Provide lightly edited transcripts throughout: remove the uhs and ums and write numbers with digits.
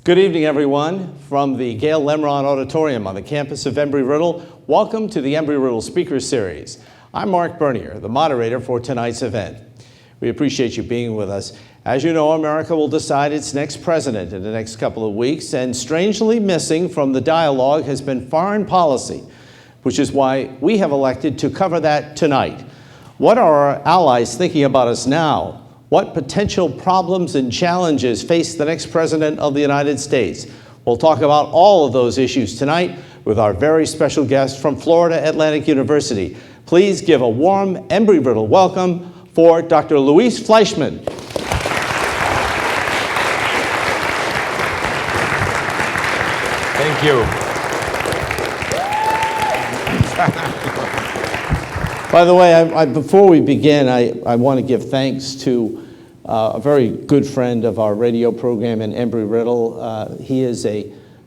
Good evening, everyone. From the Gail Lemron Auditorium on the campus of Embry-Riddle, welcome to the Embry-Riddle Speaker Series. I'm Marc Bernier, the moderator for tonight's event. We appreciate you being with us. As you know, America will decide its next president in the next couple of weeks, and strangely missing from the dialogue has been foreign policy, which is why we have elected to cover that tonight. What are our allies thinking about us now? What potential problems and challenges face the next president of the United States? We'll talk about all of those issues tonight with our very special guest from Florida Atlantic University. Please give a warm Embry-Riddle welcome for Dr. Luis Fleischman. Thank you. By the way, before we begin, I want to give thanks to a very good friend of our radio program in Embry-Riddle. He is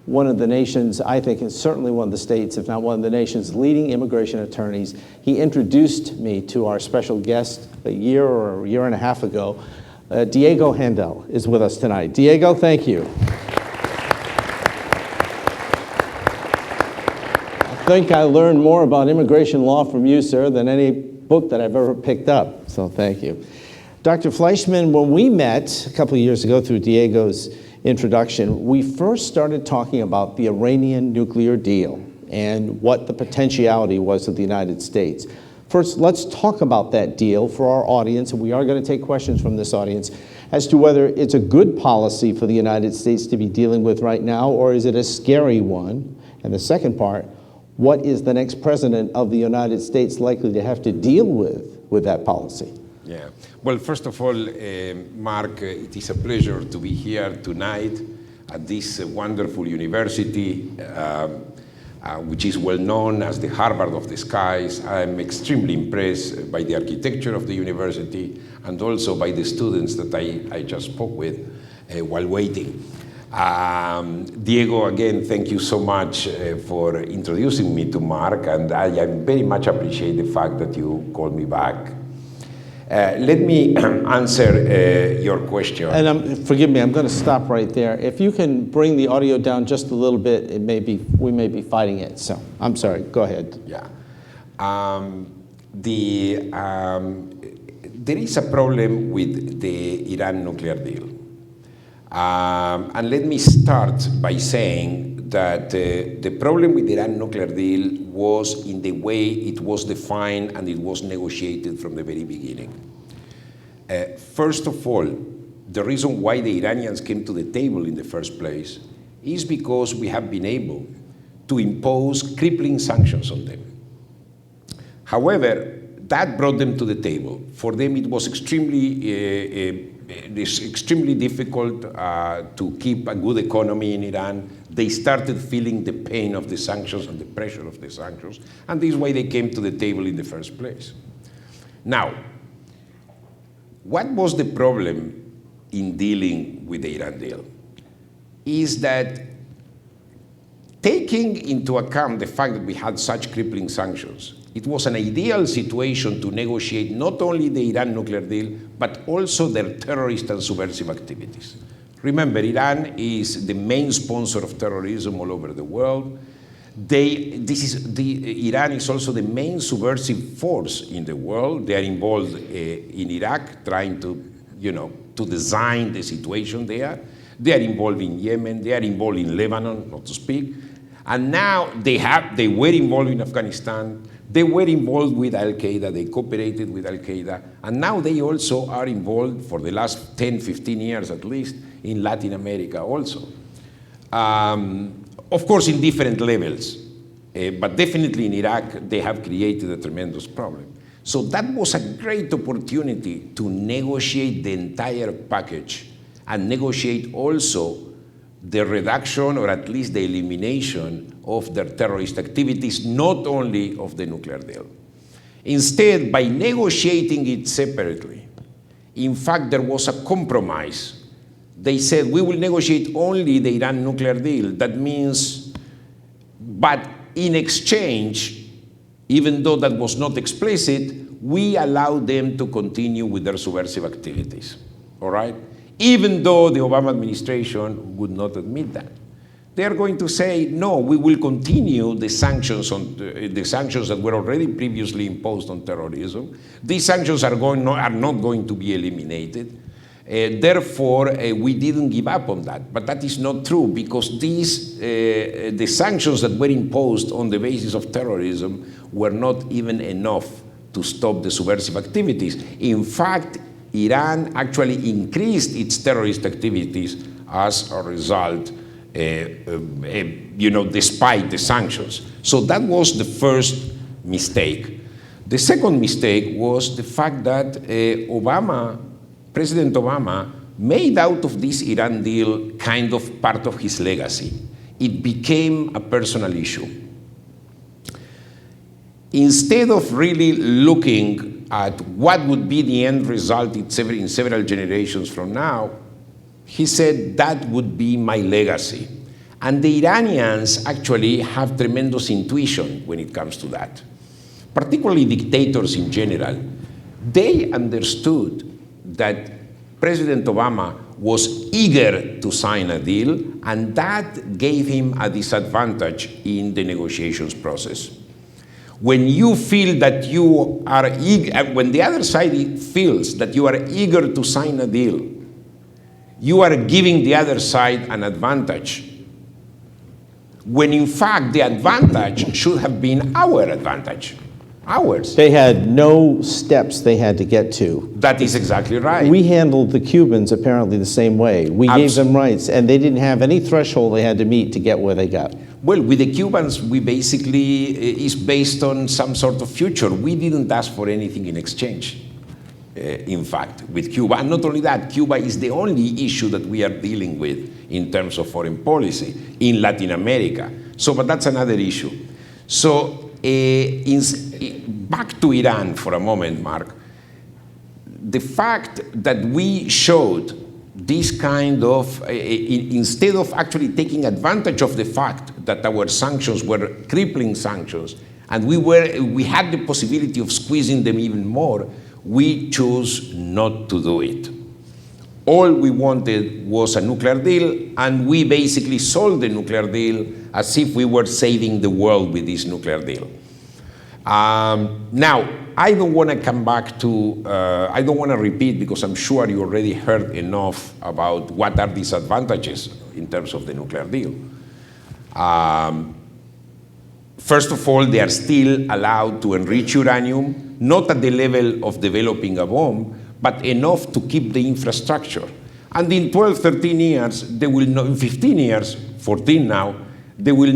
one of the nation's, I think, and certainly one of the states, if not one of the nation's leading immigration attorneys. He introduced me to our special guest a year or a year and a half ago. Diego Handel is with us tonight. Diego, thank you. I think I learned more about immigration law from you, sir, than any book that I've ever picked up, so thank you. Dr. Fleischman, when we met a couple of years ago through Diego's introduction, we first started talking about the Iranian nuclear deal and what the potentiality was of the United States. First, let's talk about that deal for our audience, and we are going to take questions from this audience as to whether it's a good policy for the United States to be dealing with right now, or is it a scary one? And the second part, what is the next president of the United States likely to have to deal with that policy? Yeah. Well, first of all, Mark, it is a pleasure to be here tonight at this wonderful university, which is well known as the Harvard of the skies. I'm extremely impressed by the architecture of the university and also by the students that I just spoke with while waiting. Diego, again, thank you so much for introducing me to Mark, and I very much appreciate the fact that you called me back. Let me answer your question. And forgive me, I'm going to stop right there. If you can bring the audio down just a little bit, we may be fighting it. So I'm sorry. Go ahead. Yeah. There is a problem with the Iran nuclear deal. And let me start by saying that the problem with the Iran nuclear deal was in the way it was defined and it was negotiated from the very beginning. First of all, the reason why the Iranians came to the table in the first place is because we have been able to impose crippling sanctions on them. However, that brought them to the table. For them, it was extremely difficult to keep a good economy in Iran. They started feeling the pain of the sanctions and the pressure of the sanctions, and this is why they came to the table in the first place. Now, what was the problem in dealing with the Iran deal? Is that taking into account the fact that we had such crippling sanctions, it was an ideal situation to negotiate not only the Iran nuclear deal, but also their terrorist and subversive activities. Remember, Iran is the main sponsor of terrorism all over the world. Iran is also the main subversive force in the world. They are involved in Iraq, trying to design the situation there. They are involved in Yemen. They are involved in Lebanon, not to speak. And now they were involved in Afghanistan. They were involved with Al-Qaeda, they cooperated with Al-Qaeda, and now they also are involved for the last 10, 15 years at least in Latin America also. Of course, in different levels, but definitely in Iraq, they have created a tremendous problem. So that was a great opportunity to negotiate the entire package and negotiate also the reduction or at least the elimination of their terrorist activities, not only of the nuclear deal. Instead, by negotiating it separately, in fact, there was a compromise. They said, we will negotiate only the Iran nuclear deal. That means, but in exchange, even though that was not explicit, we allow them to continue with their subversive activities, all right? even though the Obama administration would not admit that. They are going to say, no, we will continue the sanctions that were already previously imposed on terrorism. These sanctions are not going to be eliminated. Therefore, we didn't give up on that. But that is not true, because the sanctions that were imposed on the basis of terrorism were not even enough to stop the subversive activities. In fact, Iran actually increased its terrorist activities as a result, despite the sanctions. So that was the first mistake. The second mistake was the fact that President Obama made out of this Iran deal kind of part of his legacy. It became a personal issue. Instead of really looking at what would be the end result in several generations from now, he said that would be my legacy. And the Iranians actually have tremendous intuition when it comes to that. Particularly dictators in general. They understood that President Obama was eager to sign a deal, and that gave him a disadvantage in the negotiations process. When you feel that you are eager, when the other side feels that you are eager to sign a deal, you are giving the other side an advantage, when in fact the advantage should have been our advantage, ours. They had no steps they had to get to. That is exactly right. We handled the Cubans apparently the same way. We gave them rights, and they didn't have any threshold they had to meet to get where they got. Well, with the Cubans, we basically is based on some sort of future. We didn't ask for anything in exchange, in fact, with Cuba. And not only that, Cuba is the only issue that we are dealing with in terms of foreign policy in Latin America. So, but that's another issue. So, back to Iran for a moment, Mark. The fact that we showed this kind of, instead of actually taking advantage of the fact that our sanctions were crippling sanctions, and we had the possibility of squeezing them even more, we chose not to do it. All we wanted was a nuclear deal, and we basically sold the nuclear deal as if we were saving the world with this nuclear deal. Now, I don't want to come back to, I don't want to repeat, because I'm sure you already heard enough about what are these advantages in terms of the nuclear deal. First of all, they are still allowed to enrich uranium, not at the level of developing a bomb, but enough to keep the infrastructure. And in 12, 13 years, they will in 15 years, 14 now, they are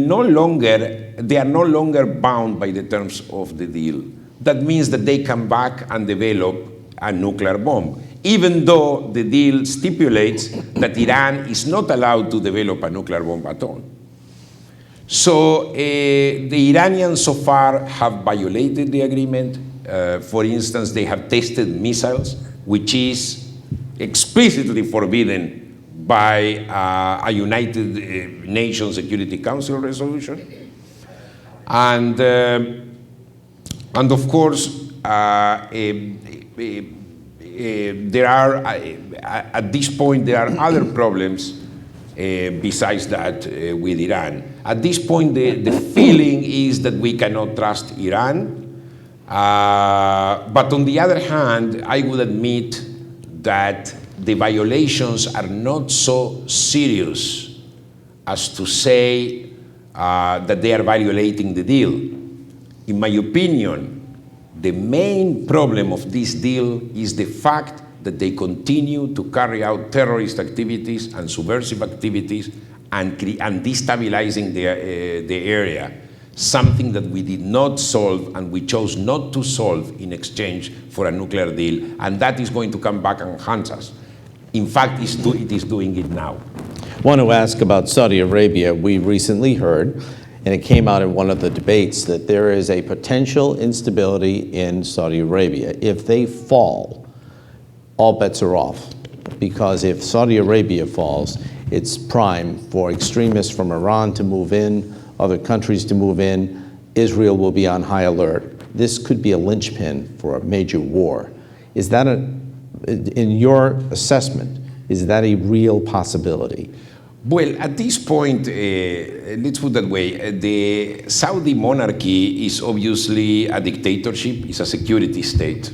no longer bound by the terms of the deal. That means that they come back and develop a nuclear bomb, even though the deal stipulates that Iran is not allowed to develop a nuclear bomb at all. So the Iranians so far have violated the agreement. For instance, they have tested missiles, which is explicitly forbidden by a United Nations Security Council resolution. And of course, there are, at this point, there are other problems besides that with Iran. At this point, the feeling is that we cannot trust Iran. But on the other hand, I would admit that the violations are not so serious as to say that they are violating the deal. In my opinion, the main problem of this deal is the fact that they continue to carry out terrorist activities and subversive activities and destabilizing the area, something that we did not solve and we chose not to solve in exchange for a nuclear deal, and that is going to come back and haunt us. In fact, it is doing it now. I want to ask about Saudi Arabia. We recently heard, and it came out in one of the debates, that there is a potential instability in Saudi Arabia. If they fall, all bets are off. Because if Saudi Arabia falls, it's prime for extremists from Iran to move in, other countries to move in. Israel will be on high alert. This could be a linchpin for a major war. Is that in your assessment, Is that a real possibility? Well, at this point, let's put it that way, the Saudi monarchy is obviously a dictatorship, it's a security state.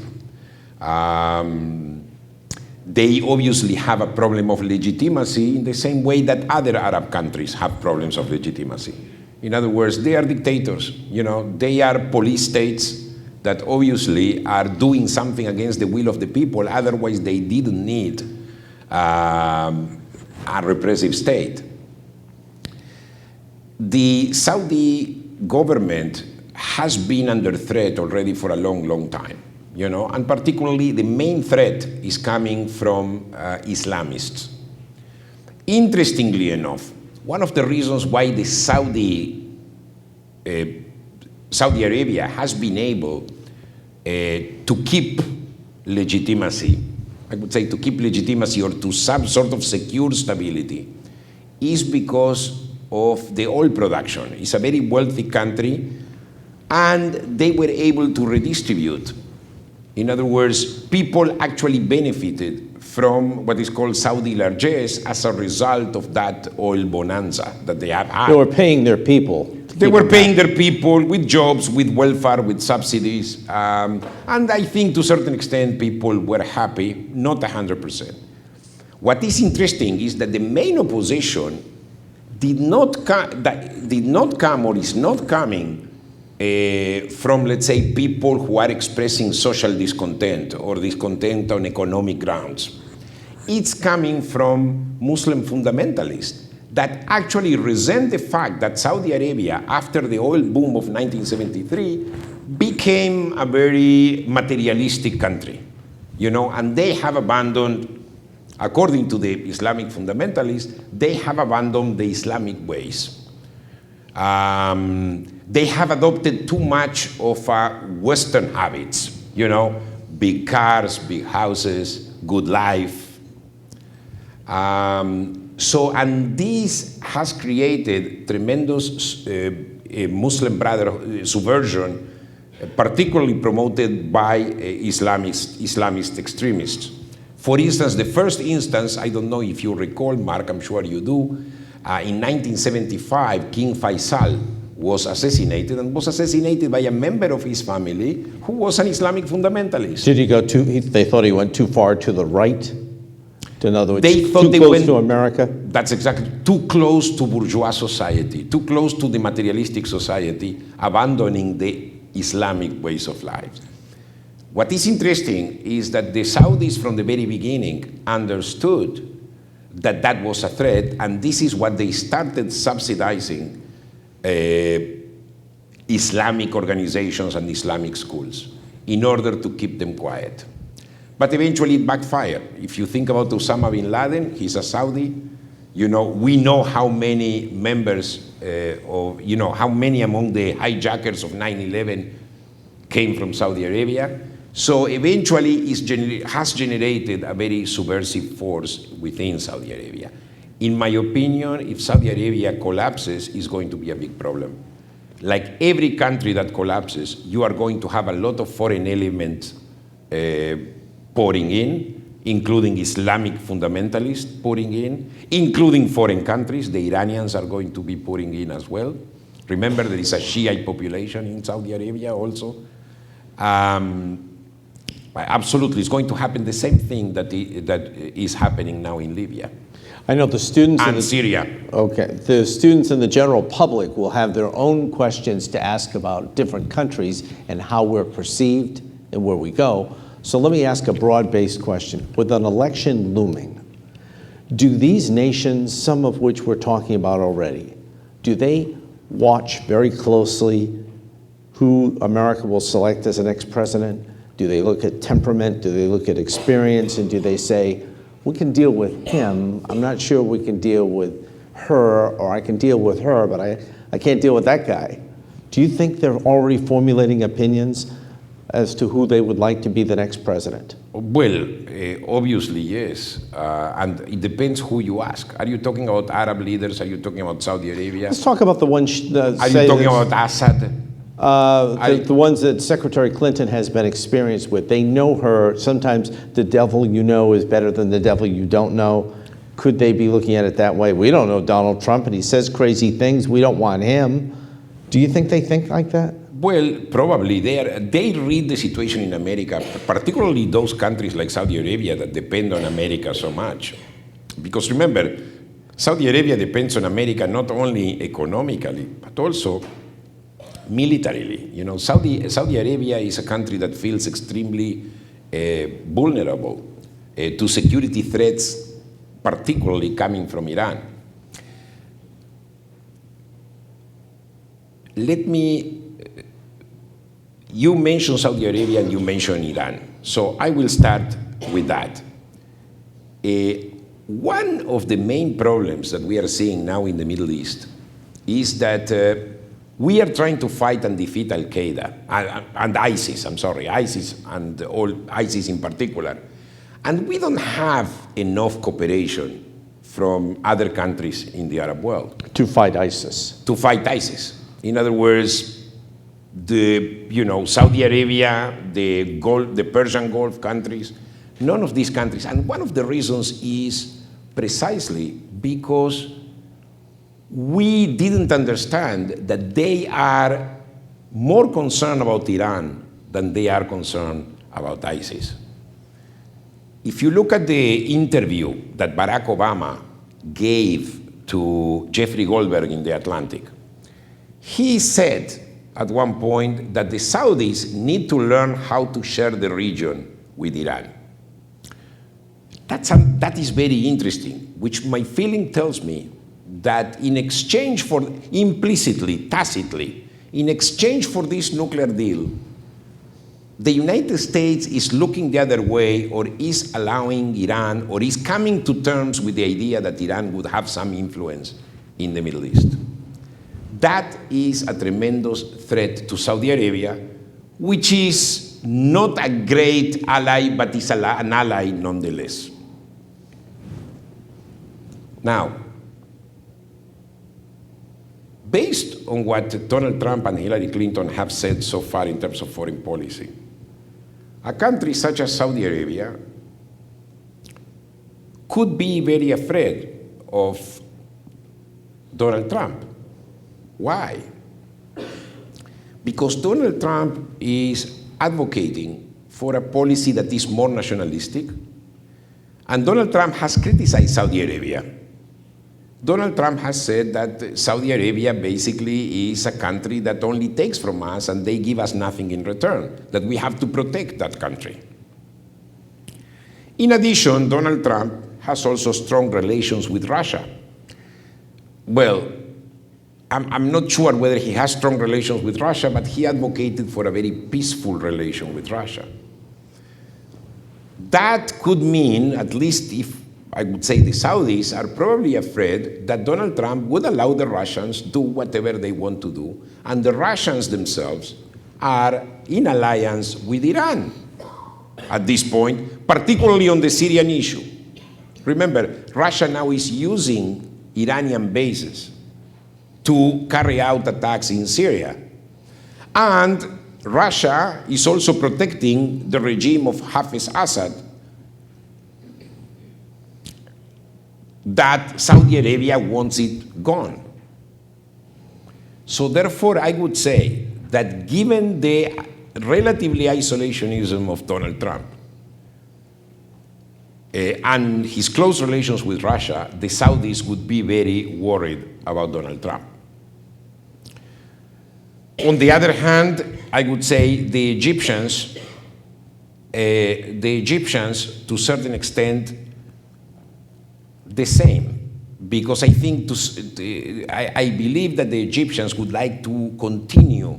They obviously have a problem of legitimacy in the same way that other Arab countries have problems of legitimacy. In other words, they are dictators, they are police states that obviously are doing something against the will of the people, otherwise they didn't need a repressive state. The Saudi government has been under threat already for a long, long time, and particularly the main threat is coming from Islamists. Interestingly enough, one of the reasons why the Saudi Arabia has been able to keep legitimacy, I would say to keep legitimacy or to some sort of secure stability, is because of the oil production. It's a very wealthy country, and they were able to redistribute. In other words, people actually benefited from what is called Saudi largesse as a result of that oil bonanza that they have had. They were paying their people. They were paying their people with jobs, with welfare, with subsidies. And I think to a certain extent people were happy, not 100%. What is interesting is that the main opposition did not come or is not coming from, let's say, people who are expressing social discontent or discontent on economic grounds. It's coming from Muslim fundamentalists that actually resent the fact that Saudi Arabia, after the oil boom of 1973, became a very materialistic country, and they have abandoned, according to the Islamic fundamentalists, they have abandoned the Islamic ways. They have adopted too much of Western habits, big cars, big houses, good life. And this has created tremendous Muslim Brotherhood subversion, particularly promoted by Islamist extremists. For instance, the first instance, I don't know if you recall, Mark, I'm sure you do, in 1975, King Faisal was assassinated, and was assassinated by a member of his family who was an Islamic fundamentalist. Did he go they thought he went too far to the right? In other words, they thought too close to America? That's exactly, too close to bourgeois society, too close to the materialistic society, abandoning the Islamic ways of life. What is interesting is that the Saudis from the very beginning understood that that was a threat, and this is what they started subsidizing Islamic organizations and Islamic schools in order to keep them quiet. But eventually it backfired. If you think about Osama bin Laden, he's a Saudi. We know how many members how many among the hijackers of 9/11 came from Saudi Arabia. So eventually it has generated a very subversive force within Saudi Arabia. In my opinion, if Saudi Arabia collapses, it's going to be a big problem. Like every country that collapses, you are going to have a lot of foreign elements pouring in, including Islamic fundamentalists pouring in, including foreign countries. The Iranians are going to be pouring in as well. Remember, there is a Shiite population in Saudi Arabia also. Absolutely, it's going to happen the same thing that is happening now in Libya. I know the students and Syria. Okay, the students and the general public will have their own questions to ask about different countries and how we're perceived and where we go. So let me ask a broad-based question. With an election looming, do these nations, some of which we're talking about already, do they watch very closely who America will select as the next president? Do they look at temperament? Do they look at experience? And do they say, we can deal with him, I'm not sure we can deal with her, or I can deal with her, but I can't deal with that guy? Do you think they're already formulating opinions as to who they would like to be the next president? Well, obviously, yes. And it depends who you ask. Are you talking about Arab leaders? Are you talking about Saudi Arabia? Let's talk about the one... Are you talking about Assad? The ones that Secretary Clinton has been experienced with, they know her. Sometimes the devil you know is better than the devil you don't know. Could they be looking at it that way? We don't know Donald Trump, and he says crazy things. We don't want him. Do you think they think like that? Well, probably. They read the situation in America, particularly those countries like Saudi Arabia that depend on America so much. Because remember, Saudi Arabia depends on America not only economically, but also militarily. You know, Saudi Arabia is a country that feels extremely vulnerable to security threats, particularly coming from Iran. You mentioned Saudi Arabia and you mentioned Iran, so I will start with that. One of the main problems that we are seeing now in the Middle East is that we are trying to fight and defeat Al-Qaeda and ISIS, ISIS and ISIS in particular. And we don't have enough cooperation from other countries in the Arab world. To fight ISIS. To fight ISIS. In other words, Saudi Arabia, the Persian Gulf countries, none of these countries. And one of the reasons is precisely because we didn't understand that they are more concerned about Iran than they are concerned about ISIS. If you look at the interview that Barack Obama gave to Jeffrey Goldberg in The Atlantic, he said at one point that the Saudis need to learn how to share the region with Iran. That is very interesting, which my feeling tells me that in exchange for, implicitly, tacitly, in exchange for this nuclear deal, the United States is looking the other way or is allowing Iran or is coming to terms with the idea that Iran would have some influence in the Middle East. That is a tremendous threat to Saudi Arabia, which is not a great ally, but is an ally nonetheless. Now, based on what Donald Trump and Hillary Clinton have said so far in terms of foreign policy, a country such as Saudi Arabia could be very afraid of Donald Trump. Why? Because Donald Trump is advocating for a policy that is more nationalistic, and Donald Trump has criticized Saudi Arabia. Donald Trump has said that Saudi Arabia basically is a country that only takes from us and they give us nothing in return, that we have to protect that country. In addition, Donald Trump has also strong relations with Russia. Well, I'm not sure whether he has strong relations with Russia, but he advocated for a very peaceful relation with Russia. That could mean, at least if I would say the Saudis are probably afraid that Donald Trump would allow the Russians do whatever they want to do, and the Russians themselves are in alliance with Iran at this point, particularly on the Syrian issue. Remember, Russia now is using Iranian bases to carry out attacks in Syria. And Russia is also protecting the regime of Hafez Assad that Saudi Arabia wants it gone. So therefore, I would say that given the relatively isolationism of Donald Trump and his close relations with Russia, the Saudis would be very worried about Donald Trump. On the other hand, I would say the Egyptians, to a certain extent, the same, because I think I believe that the Egyptians would like to continue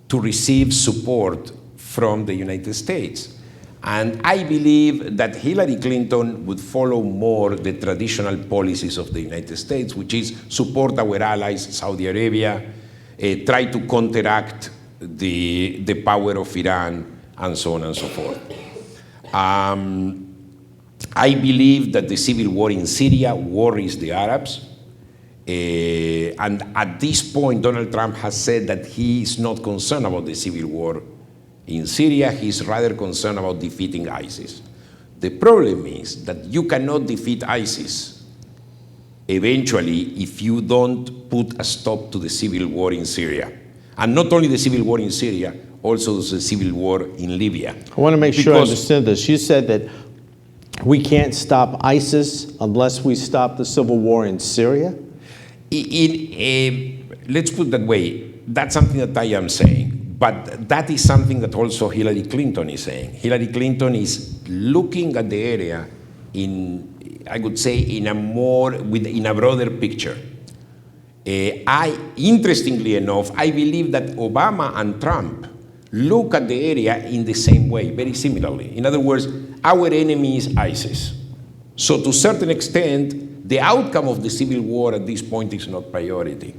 to receive support from the United States. And I believe that Hillary Clinton would follow more the traditional policies of the United States, which is support our allies, Saudi Arabia, try to counteract the power of Iran, and so on and so forth. I believe that the civil war in Syria worries the Arabs. And at this point, Donald Trump has said that he is not concerned about the civil war in Syria. He's rather concerned about defeating ISIS. The problem is that you cannot defeat ISIS eventually if you don't put a stop to the civil war in Syria. And not only the civil war in Syria, also the civil war in Libya. I want to make sure I understand this. You said that we can't stop ISIS unless we stop the civil war in Syria? Let's put it that way. That's something that I am saying. But that is something that also Hillary Clinton is saying. Hillary Clinton is looking at the area I would say, in a broader picture. Interestingly enough, I believe that Obama and Trump look at the area in the same way, very similarly. In other words, our enemy is ISIS. So to a certain extent, the outcome of the civil war at this point is not priority.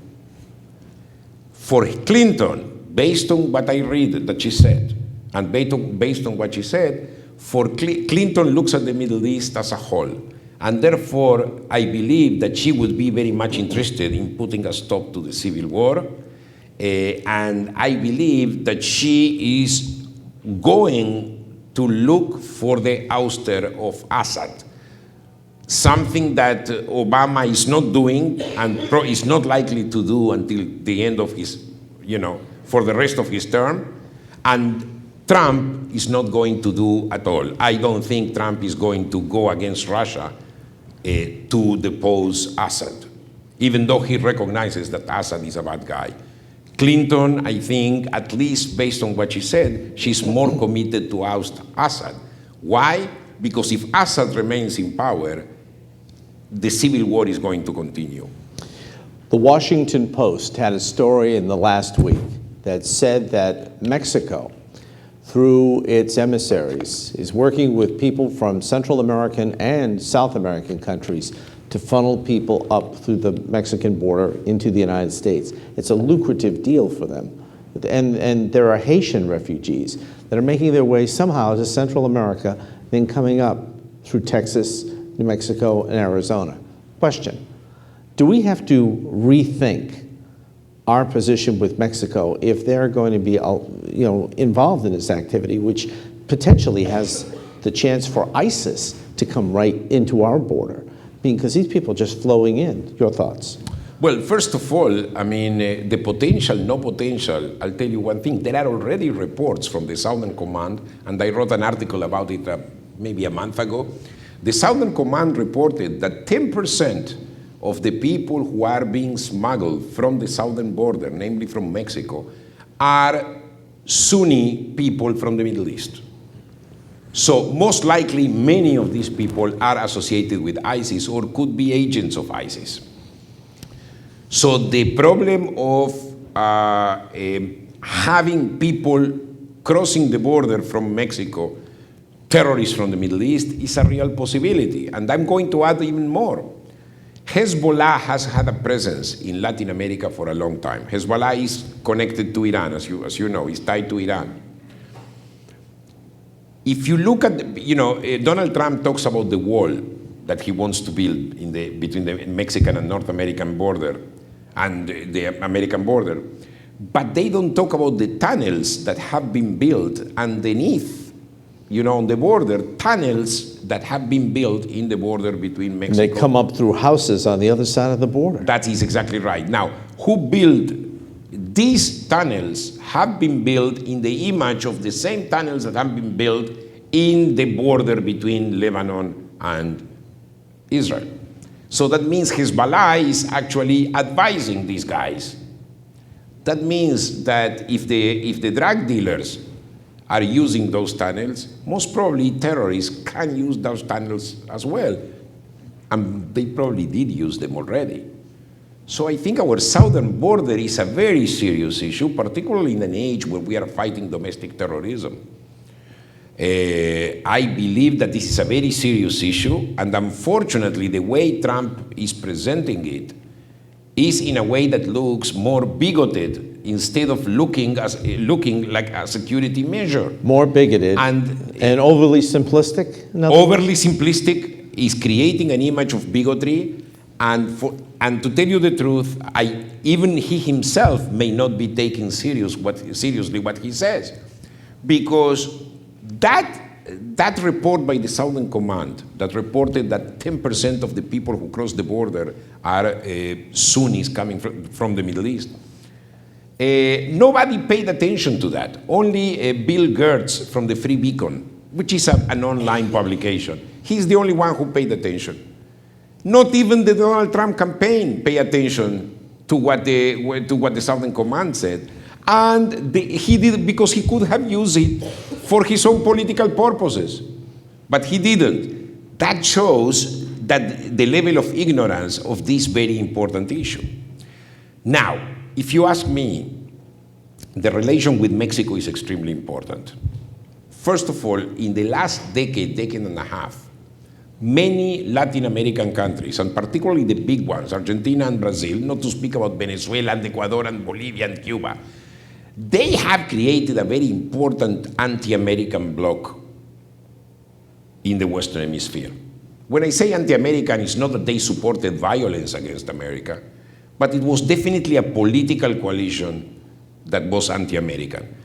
For Clinton, based on what I read that she said, and based on what she said, Clinton looks at the Middle East as a whole. And therefore, I believe that she would be very much interested in putting a stop to the civil war. And I believe that she is going to look for the ouster of Assad, something that Obama is not doing and is not likely to do until the end of his, for the rest of his term, and Trump is not going to do at all. I don't think Trump is going to go against Russia to depose Assad, even though he recognizes that Assad is a bad guy. Clinton, I think, at least based on what she said, she's more committed to oust Assad. Why? Because if Assad remains in power, the civil war is going to continue. The Washington Post had a story in the last week that said that Mexico, through its emissaries, is working with people from Central American and South American countries to funnel people up through the Mexican border into the United States. It's a lucrative deal for them. And there are Haitian refugees that are making their way somehow to Central America, then coming up through Texas, New Mexico, and Arizona. Question, do we have to rethink our position with Mexico if they're going to be involved in this activity, which potentially has the chance for ISIS to come right into our border? Because these people are just flowing in. Your thoughts? Well, first of all, the potential, no potential, I'll tell you one thing. There are already reports from the Southern Command, and I wrote an article about it maybe a month ago. The Southern Command reported that 10% of the people who are being smuggled from the southern border, namely from Mexico, are Sunni people from the Middle East. So most likely many of these people are associated with ISIS or could be agents of ISIS. So the problem of having people crossing the border from Mexico, terrorists from the Middle East, is a real possibility. And I'm going to add even more. Hezbollah has had a presence in Latin America for a long time. Hezbollah is connected to Iran, as you know, is tied to Iran. If you look at, Donald Trump talks about the wall that he wants to build between the Mexican and North American border and the American border, but they don't talk about the tunnels that have been built underneath, on the border, tunnels that have been built in the border between Mexico. And they come up through houses on the other side of the border. That is exactly right. Now, who built these tunnels have been built in the image of the same tunnels that have been built in the border between Lebanon and Israel. So that means Hezbollah is actually advising these guys. That means that if the drug dealers are using those tunnels, most probably terrorists can use those tunnels as well. And they probably did use them already. So I think our southern border is a very serious issue, particularly in an age where we are fighting domestic terrorism. I believe that this is a very serious issue, and unfortunately the way Trump is presenting it is in a way that looks more bigoted instead of looking like a security measure. More bigoted and overly simplistic? Overly simplistic is creating an image of bigotry, And to tell you the truth, even he himself may not be taking seriously what he says, because that report by the Southern Command that reported that 10% of the people who cross the border are Sunnis coming from the Middle East. Nobody paid attention to that. Only Bill Gertz from the Free Beacon, which is an online publication. He's the only one who paid attention. Not even the Donald Trump campaign paid attention to what the Southern Command said. And he did it because he could have used it for his own political purposes. But he didn't. That shows that the level of ignorance of this very important issue. Now, if you ask me, the relation with Mexico is extremely important. First of all, in the last decade and a half, many Latin American countries, and particularly the big ones, Argentina and Brazil, not to speak about Venezuela and Ecuador and Bolivia and Cuba, they have created a very important anti-American bloc in the Western Hemisphere. When I say anti-American, it's not that they supported violence against America, but it was definitely a political coalition that was anti-American.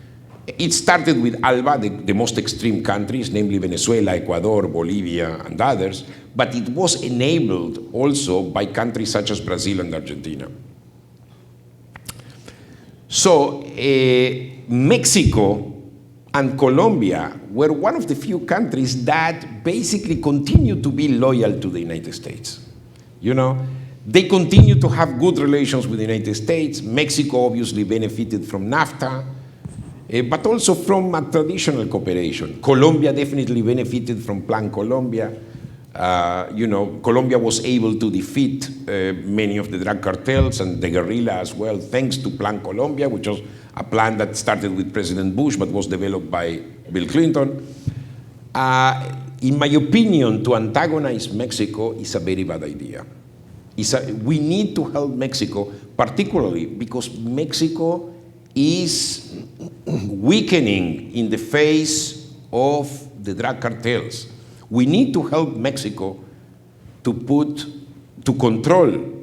It started with ALBA, the most extreme countries, namely Venezuela, Ecuador, Bolivia, and others, but it was enabled also by countries such as Brazil and Argentina. So Mexico and Colombia were one of the few countries that basically continued to be loyal to the United States. You know, they continue to have good relations with the United States. Mexico obviously benefited from NAFTA, but also from a traditional cooperation. Colombia definitely benefited from Plan Colombia. Colombia was able to defeat many of the drug cartels and the guerrilla as well, thanks to Plan Colombia, which was a plan that started with President Bush but was developed by Bill Clinton. In my opinion, to antagonize Mexico is a very bad idea. We need to help Mexico, particularly because Mexico is weakening in the face of the drug cartels. We need to help Mexico to control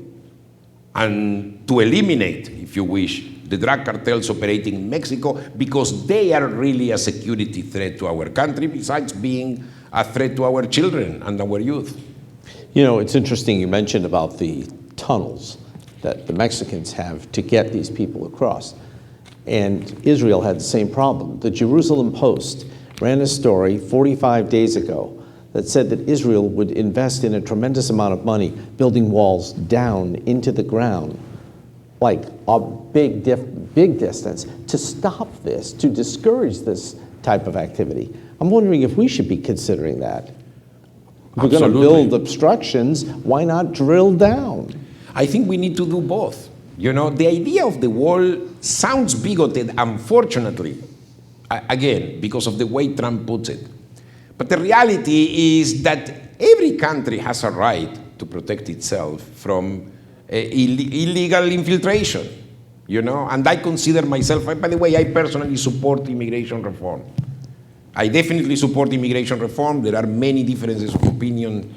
and to eliminate, if you wish, the drug cartels operating in Mexico, because they are really a security threat to our country, besides being a threat to our children and our youth. You know, it's interesting you mentioned about the tunnels that the Mexicans have to get these people across. And Israel had the same problem. The Jerusalem Post ran a story 45 days ago that said that Israel would invest in a tremendous amount of money building walls down into the ground, like a big distance, to stop this, to discourage this type of activity. I'm wondering if we should be considering that. If we're going to build obstructions, why not drill down? I think we need to do both. You know, the idea of the wall sounds bigoted, unfortunately, again, because of the way Trump puts it. But the reality is that every country has a right to protect itself from illegal infiltration, you know? And I consider myself, by the way, I personally support immigration reform. I definitely support immigration reform. There are many differences of opinion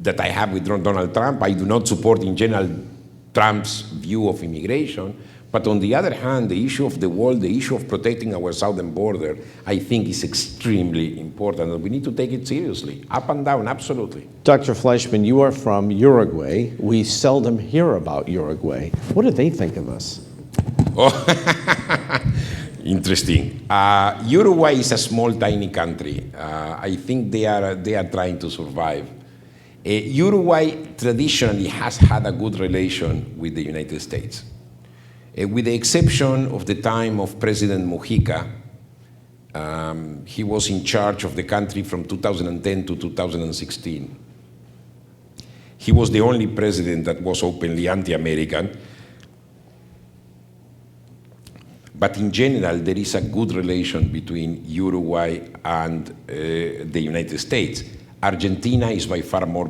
that I have with Donald Trump. I do not support, in general, Trump's view of immigration. But on the other hand, the issue of the wall, the issue of protecting our southern border, I think is extremely important, and we need to take it seriously, up and down, absolutely. Dr. Fleischman, you are from Uruguay. We seldom hear about Uruguay. What do they think of us? Oh, interesting. Uruguay is a small, tiny country. I think they are trying to survive. Uruguay traditionally has had a good relation with the United States. With the exception of the time of President Mujica, he was in charge of the country from 2010 to 2016. He was the only president that was openly anti-American. But in general, there is a good relation between Uruguay and the United States. Argentina is by far more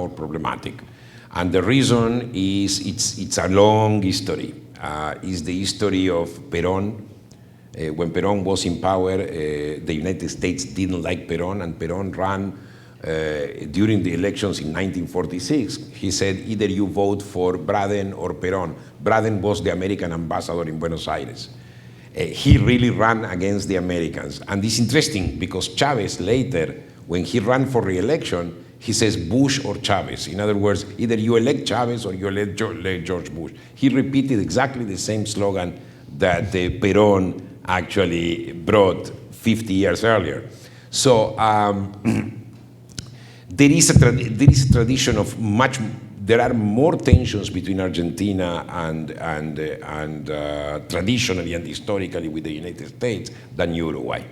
problematic. And the reason is it's a long history. It's the history of Perón. When Perón was in power, the United States didn't like Perón, and Perón ran during the elections in 1946. He said, either you vote for Braden or Perón. Braden was the American ambassador in Buenos Aires. He really ran against the Americans. And it's interesting because Chavez later, when he ran for re-election, he says Bush or Chavez. In other words, either you elect Chavez or you elect George Bush. He repeated exactly the same slogan that Perón actually brought 50 years earlier. So there is a tradition of there are more tensions between Argentina and traditionally and historically with the United States than Uruguay.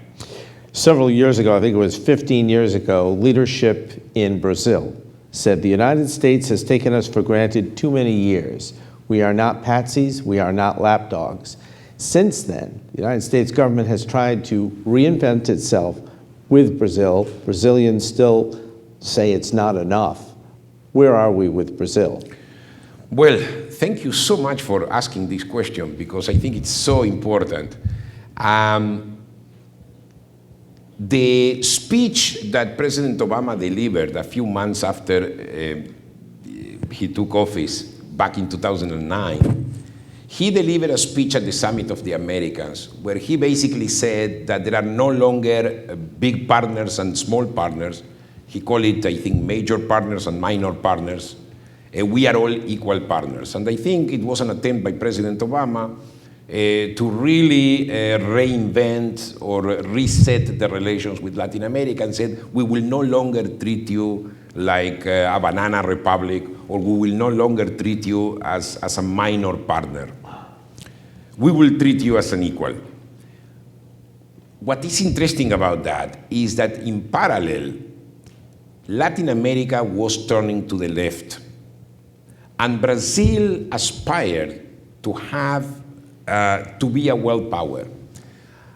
Several years ago, I think it was 15 years ago, leadership in Brazil said the United States has taken us for granted too many years. We are not patsies, we are not lapdogs. Since then, the United States government has tried to reinvent itself with Brazil. Brazilians still say it's not enough. Where are we with Brazil? Well, thank you so much for asking this question because I think it's so important. The speech that President Obama delivered a few months after he took office back in 2009, he delivered a speech at the Summit of the Americas where he basically said that there are no longer big partners and small partners. He called it, I think, major partners and minor partners. We are all equal partners. And I think it was an attempt by President Obama to really reinvent or reset the relations with Latin America and said, we will no longer treat you like a banana republic, or we will no longer treat you as a minor partner. We will treat you as an equal. What is interesting about that is that in parallel, Latin America was turning to the left, and Brazil aspired to have to be a world power.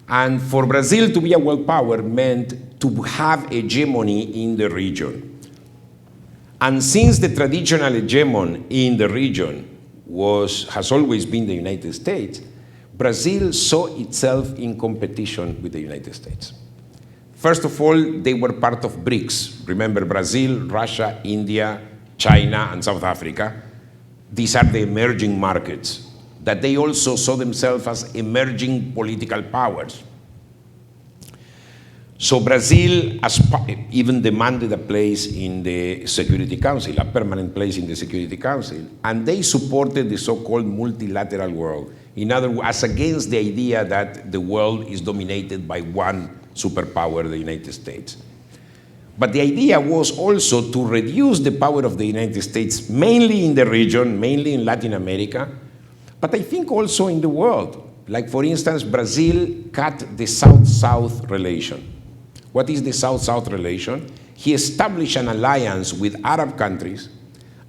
And for Brazil to be a world power meant to have hegemony in the region. And since the traditional hegemon in the region has always been the United States, Brazil saw itself in competition with the United States. First of all, they were part of BRICS. Remember, Brazil, Russia, India, China, and South Africa. These are the emerging markets that they also saw themselves as emerging political powers. So Brazil even demanded a place in the Security Council, a permanent place in the Security Council, and they supported the so-called multilateral world. In other words, as against the idea that the world is dominated by one superpower, the United States. But the idea was also to reduce the power of the United States, mainly in the region, mainly in Latin America, but I think also in the world. Like, for instance, Brazil cut the South-South relation. What is the South-South relation? He established an alliance with Arab countries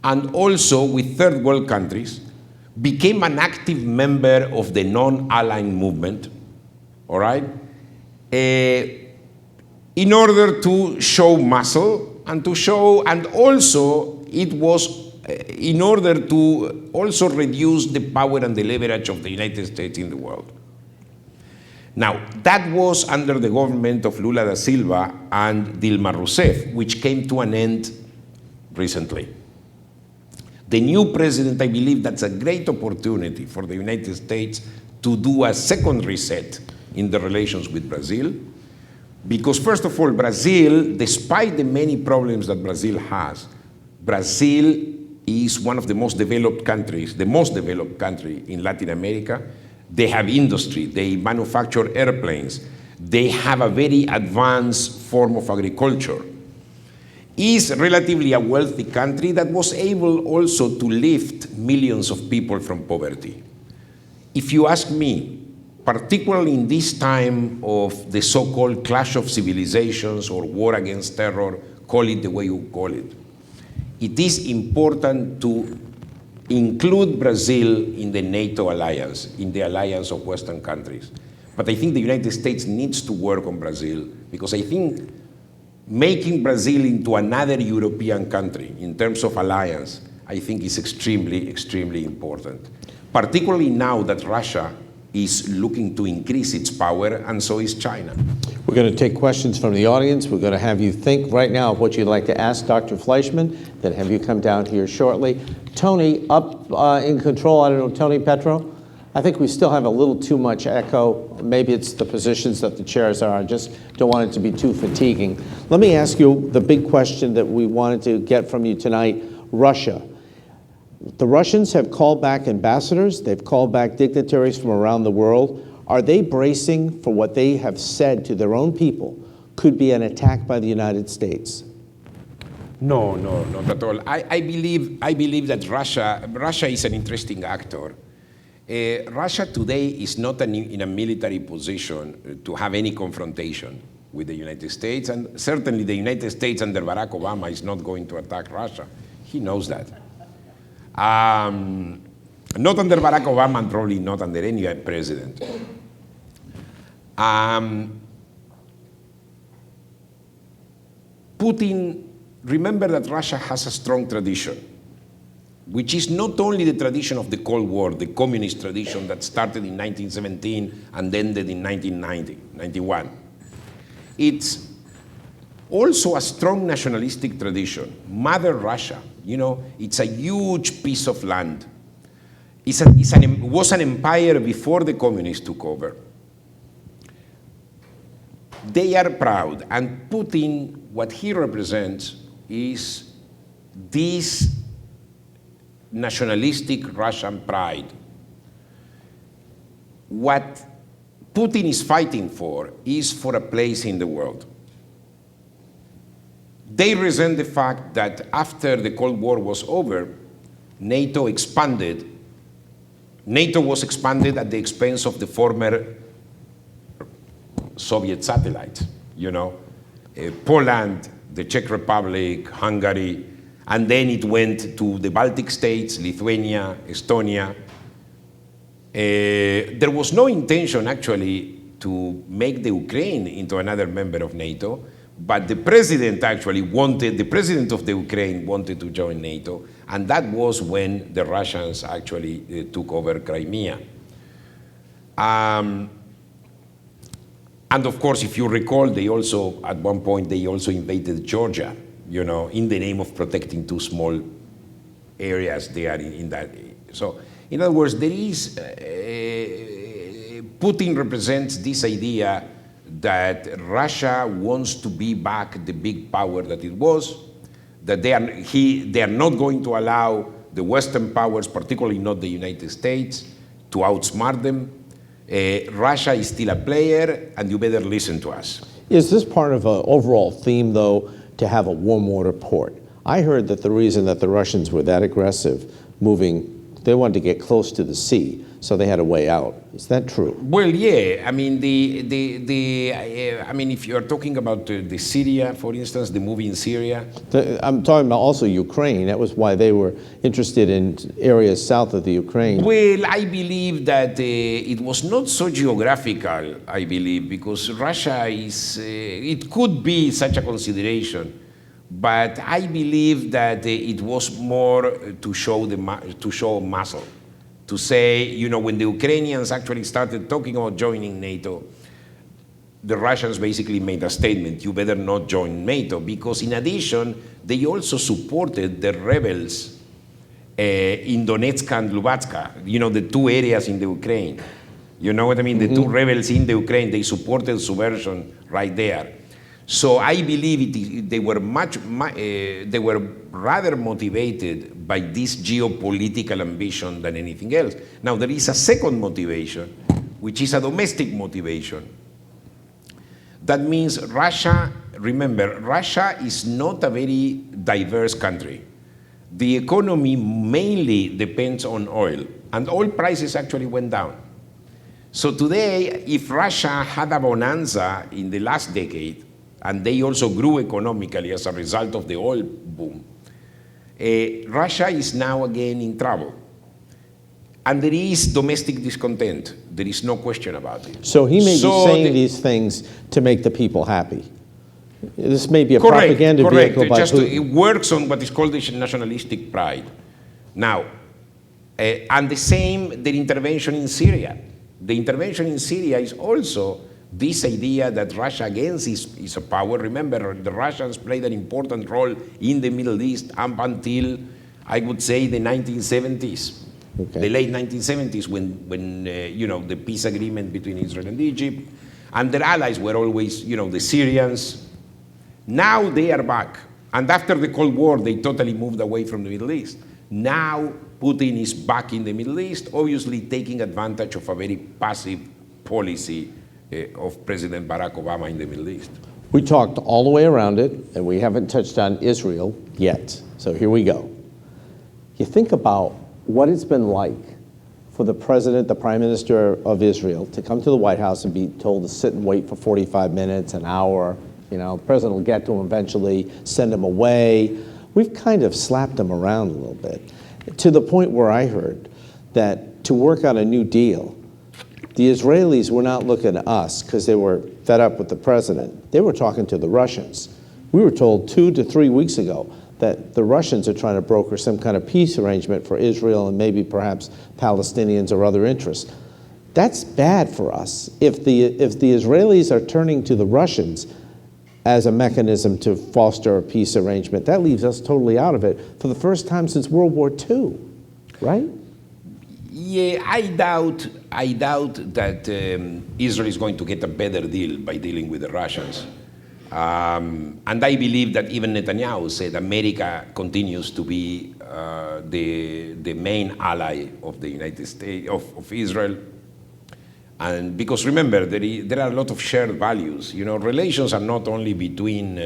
and also with third world countries, became an active member of the non-aligned movement, all right? In order to show muscle and also it was in order to also reduce the power and the leverage of the United States in the world. Now, that was under the government of Lula da Silva and Dilma Rousseff, which came to an end recently. The new president, I believe that's a great opportunity for the United States to do a second reset in the relations with Brazil, because first of all, Brazil, despite the many problems that Brazil has, Brazil is one of the most developed countries, the most developed country in Latin America. They have industry, they manufacture airplanes, they have a very advanced form of agriculture. Is relatively a wealthy country that was able also to lift millions of people from poverty. If you ask me, particularly in this time of the so-called clash of civilizations or war against terror, call it the way you call it, it is important to include Brazil in the NATO alliance, in the alliance of Western countries. But I think the United States needs to work on Brazil, because I think making Brazil into another European country in terms of alliance, I think is extremely, extremely important. Particularly now that Russia is looking to increase its power, and so is China. We're going to take questions from the audience. We're going to have you think right now of what you'd like to ask Dr. Fleischman, then have you come down here shortly. Tony, up in control, I don't know, Tony Petro? I think we still have a little too much echo. Maybe it's the positions that the chairs are. I just don't want it to be too fatiguing. Let me ask you the big question that we wanted to get from you tonight, Russia. The Russians have called back ambassadors. They've called back dignitaries from around the world. Are they bracing for what they have said to their own people could be an attack by the United States? No, not at all. I believe that Russia is an interesting actor. Russia today is not in a military position to have any confrontation with the United States, and certainly the United States under Barack Obama is not going to attack Russia. He knows that. Not under Barack Obama, and probably not under any president. Putin, remember that Russia has a strong tradition, which is not only the tradition of the Cold War, the communist tradition that started in 1917 and ended in 1991. It's also a strong nationalistic tradition. Mother Russia, it's a huge piece of land. It was an empire before the communists took over. They are proud, and Putin, what he represents is this nationalistic Russian pride. What Putin is fighting for is for a place in the world. They resent the fact that after the Cold War was over, NATO expanded. NATO was expanded at the expense of the former Soviet satellites, Poland, the Czech Republic, Hungary, and then it went to the Baltic states, Lithuania, Estonia. There was no intention, actually, to make the Ukraine into another member of NATO, but the president of the Ukraine wanted to join NATO, and that was when the Russians actually took over Crimea. And of course, if you recall, at one point, they also invaded Georgia, in the name of protecting two small areas there in that. So, in other words, Putin represents this idea that Russia wants to be back the big power that it was, that they are not going to allow the Western powers, particularly not the United States, to outsmart them. Russia is still a player, and you better listen to us. Is this part of an overall theme, though, to have a warm water port? I heard that the reason that the Russians were that aggressive they wanted to get close to the sea, so they had a way out. Is that true? Well, yeah. I mean, if you are talking about the Syria, for instance, the move in Syria. I'm talking about also Ukraine. That was why they were interested in areas south of the Ukraine. Well, I believe that it was not so geographical, I believe, because Russia it could be such a consideration. But I believe that it was more to show muscle, to say, when the Ukrainians actually started talking about joining NATO, the Russians basically made a statement: you better not join NATO, because in addition, they also supported the rebels in Donetsk and Luhansk, the two areas in the Ukraine. You know what I mean? The two rebels in the Ukraine, they supported subversion right there. So I believe they were rather motivated by this geopolitical ambition than anything else. Now, there is a second motivation, which is a domestic motivation. That means remember, Russia is not a very diverse country. The economy mainly depends on oil, and oil prices actually went down. So today, if Russia had a bonanza in the last decade, and they also grew economically as a result of the oil boom, Russia is now again in trouble. And there is domestic discontent. There is no question about it. So he may be saying these things to make the people happy. This may be a propaganda vehicle by Putin. It works on what is called the nationalistic pride. Now, and the same, the intervention in Syria. The intervention in Syria is also this idea that Russia again is a power. Remember, the Russians played an important role in the Middle East up until, I would say, the 1970s. Okay. The late 1970s, when the peace agreement between Israel and Egypt, and their allies were always, the Syrians. Now they are back. And after the Cold War, they totally moved away from the Middle East. Now Putin is back in the Middle East, obviously taking advantage of a very passive policy of President Barack Obama in the Middle East. We talked all the way around it, and we haven't touched on Israel yet. So here we go. You think about what it's been like for the president, the prime minister of Israel, to come to the White House and be told to sit and wait for 45 minutes, an hour. The president will get to him eventually, send him away. We've kind of slapped him around a little bit, to the point where I heard that to work on a new deal, the Israelis were not looking at us because they were fed up with the president. They were talking to the Russians. We were told 2 to 3 weeks ago that the Russians are trying to broker some kind of peace arrangement for Israel and maybe perhaps Palestinians or other interests. That's bad for us. If the Israelis are turning to the Russians as a mechanism to foster a peace arrangement, that leaves us totally out of it for the first time since World War II, right? Yeah, I doubt that Israel is going to get a better deal by dealing with the Russians. And I believe that even Netanyahu said America continues to be the main ally of the United States, of Israel. And because remember, there are a lot of shared values. Relations are not only between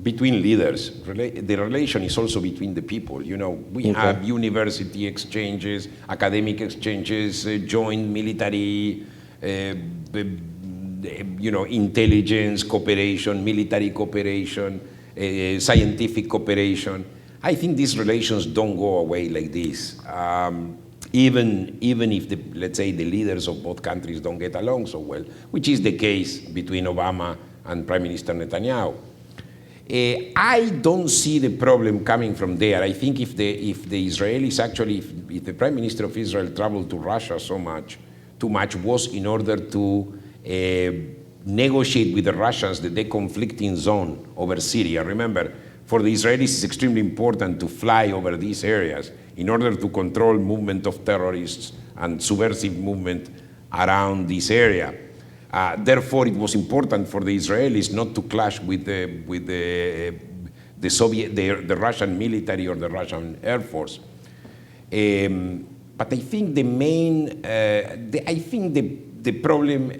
leaders. The relation is also between the people. We have university exchanges, academic exchanges, joint military, intelligence cooperation, military cooperation, scientific cooperation. I think these relations don't go away like this. Even if, let's say, the leaders of both countries don't get along so well, which is the case between Obama and Prime Minister Netanyahu. I don't see the problem coming from there. I think if the Israelis actually, if the Prime Minister of Israel traveled to Russia too much was in order to negotiate with the Russians the deconflicting zone over Syria. Remember, for the Israelis, it's extremely important to fly over these areas in order to control movement of terrorists and subversive movement around this area. Therefore, it was important for the Israelis not to clash with the Russian military or the Russian Air Force. But I think the problem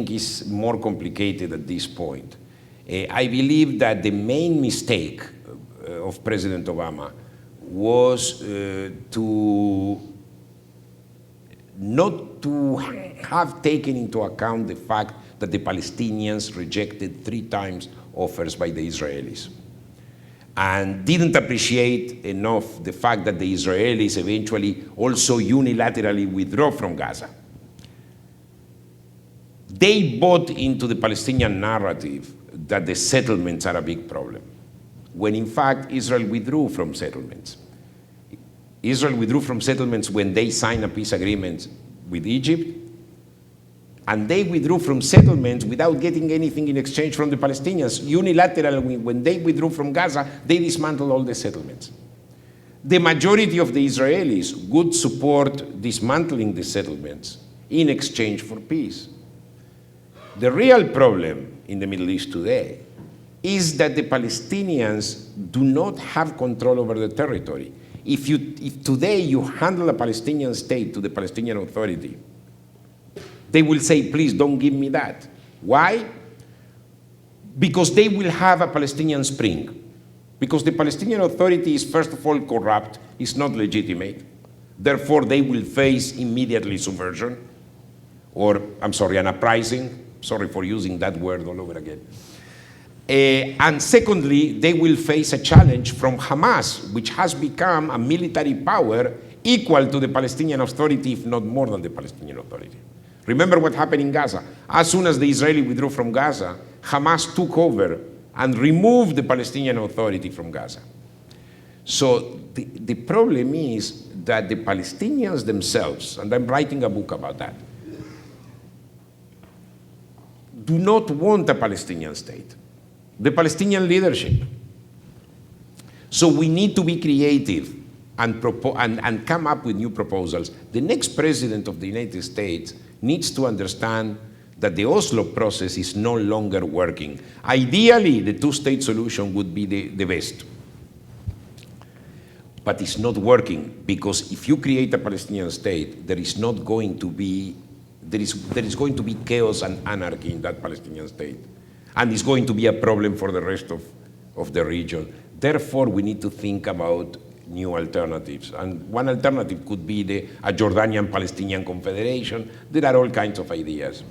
is more complicated at this point. I believe that the main mistake of President Obama was not to have taken into account the fact that the Palestinians rejected 3 times offers by the Israelis and didn't appreciate enough the fact that the Israelis eventually also unilaterally withdrew from Gaza. They bought into the Palestinian narrative that the settlements are a big problem, when in fact Israel withdrew from settlements. Israel withdrew from settlements when they signed a peace agreement with Egypt, and they withdrew from settlements without getting anything in exchange from the Palestinians. Unilaterally, when they withdrew from Gaza, they dismantled all the settlements. The majority of the Israelis would support dismantling the settlements in exchange for peace. The real problem in the Middle East today is that the Palestinians do not have control over the territory. If today you handle a Palestinian state to the Palestinian Authority, they will say, please don't give me that. Why? Because they will have a Palestinian Spring. Because the Palestinian Authority is, first of all, corrupt, is not legitimate. Therefore, they will face immediately subversion, or, an uprising. Sorry for using that word all over again. And secondly, they will face a challenge from Hamas, which has become a military power equal to the Palestinian Authority, if not more than the Palestinian Authority. Remember what happened in Gaza. As soon as the Israeli withdrew from Gaza, Hamas took over and removed the Palestinian Authority from Gaza. So the problem is that the Palestinians themselves, and I'm writing a book about that, do not want a Palestinian state. The Palestinian leadership. So we need to be creative and come up with new proposals. The next president of the United States needs to understand that the Oslo process is no longer working. Ideally, the two-state solution would be the best. But it's not working, because if you create a Palestinian state, there is going to be chaos and anarchy in that Palestinian state. And it's going to be a problem for the rest of the region. Therefore, we need to think about new alternatives. And one alternative could be a Jordanian-Palestinian confederation. There are all kinds of ideas.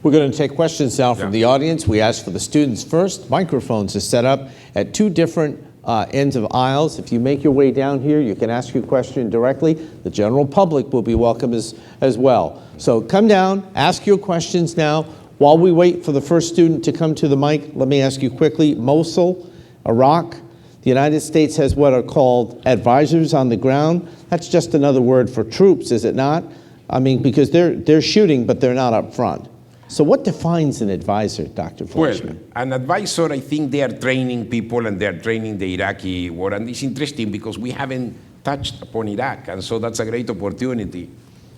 We're going to take questions now from the audience. We ask for the students first. Microphones are set up at two different ends of aisles. If you make your way down here, you can ask your question directly. The general public will be welcome as well. So come down, ask your questions now. While we wait for the first student to come to the mic, let me ask you quickly, Mosul, Iraq, the United States has what are called advisors on the ground. That's just another word for troops, is it not? I mean, because they're shooting, but they're not up front. So what defines an advisor, Dr. Fleischman? Well, an advisor, I think they are training people and they are training the Iraqi war. And it's interesting because we haven't touched upon Iraq. And so that's a great opportunity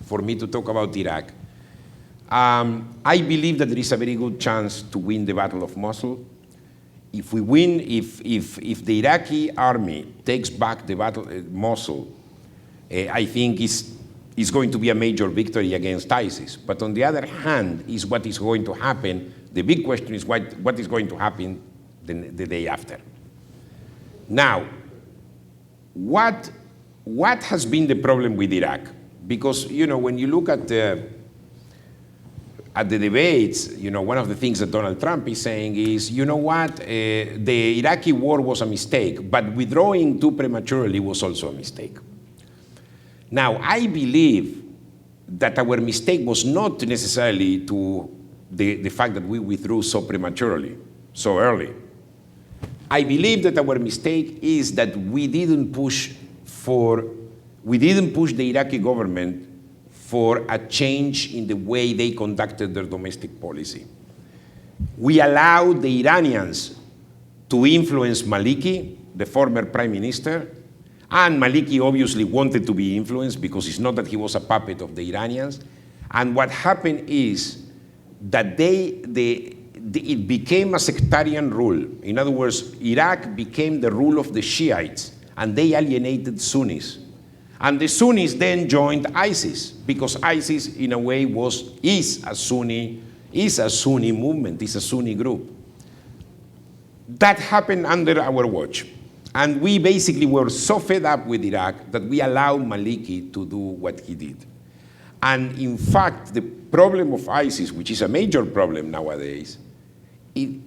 for me to talk about Iraq. I believe that there is a very good chance to win the Battle of Mosul. If we win, if the Iraqi army takes back the battle Mosul, I think it's going to be a major victory against ISIS. But on the other hand, is what is going to happen. The big question is what is going to happen the day after. Now, what has been the problem with Iraq? Because, you know, when you look at the debates, you know, one of the things that Donald Trump is saying is, you know what, the Iraqi war was a mistake, but withdrawing too prematurely was also a mistake. Now, I believe that our mistake was not necessarily to the fact that we withdrew so prematurely, so early. I believe that our mistake is that we didn't push the Iraqi government for a change in the way they conducted their domestic policy. We allowed the Iranians to influence Maliki, the former prime minister, and Maliki obviously wanted to be influenced because it's not that he was a puppet of the Iranians. And what happened is that it became a sectarian rule. In other words, Iraq became the rule of the Shiites, and they alienated Sunnis. And the Sunnis then joined ISIS, because ISIS, in a way, is a Sunni movement, is a Sunni group. That happened under our watch. And we basically were so fed up with Iraq that we allowed Maliki to do what he did. And in fact, the problem of ISIS, which is a major problem nowadays, it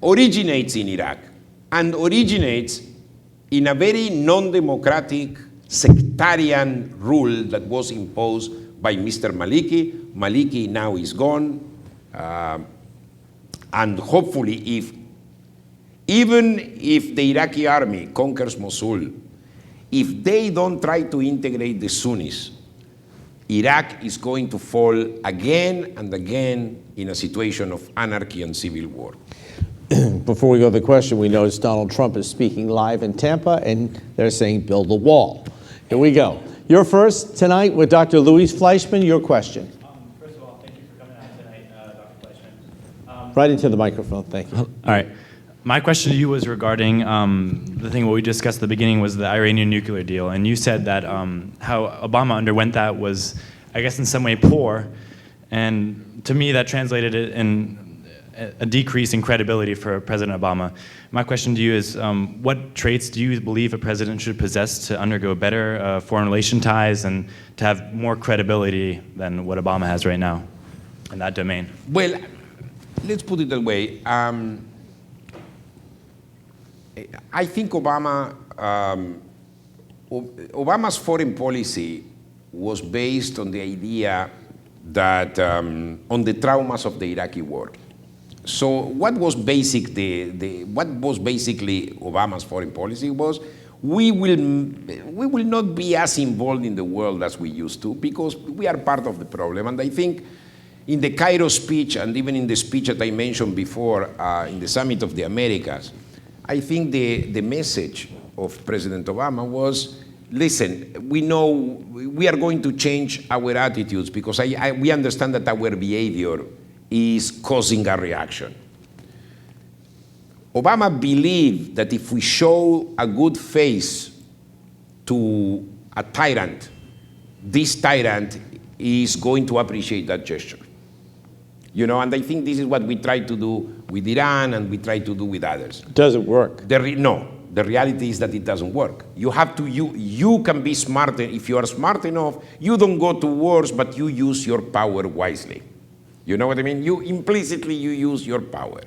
originates in Iraq and originates in a very non-democratic sectarian rule that was imposed by Mr. Maliki. Maliki now is gone. And hopefully, even if the Iraqi army conquers Mosul, if they don't try to integrate the Sunnis, Iraq is going to fall again and again in a situation of anarchy and civil war. Before we go to the question, we noticed Donald Trump is speaking live in Tampa, and they're saying build a wall. Here we go. You're first tonight with Dr. Louise Fleischman. Your question. First of all, thank you for coming out tonight, Dr. Fleischman. Right into the microphone. Thank you. All right. My question to you was regarding the thing what we discussed at the beginning was the Iranian nuclear deal, and you said that how Obama underwent that was, I guess, in some way poor, and to me that translated it in a decrease in credibility for President Obama. My question to you is, what traits do you believe a president should possess to undergo better foreign relation ties and to have more credibility than what Obama has right now in that domain? Well, let's put it that way. I think Obama's foreign policy was based on the idea that on the traumas of the Iraqi war. So what was basically Obama's foreign policy was we will not be as involved in the world as we used to because we are part of the problem. And I think in the Cairo speech and even in the speech that I mentioned before in the Summit of the Americas, I think the message of President Obama was, listen, we know we are going to change our attitudes because we understand that our behavior is causing a reaction. Obama believed that if we show a good face to a tyrant, this tyrant is going to appreciate that gesture. You know, and I think this is what we try to do with Iran and we try to do with others. Does it work? No, the reality is that it doesn't work. You have to, you can be smart. If you are smart enough, you don't go to wars, but you use your power wisely. You know what I mean? You implicitly, you use your power.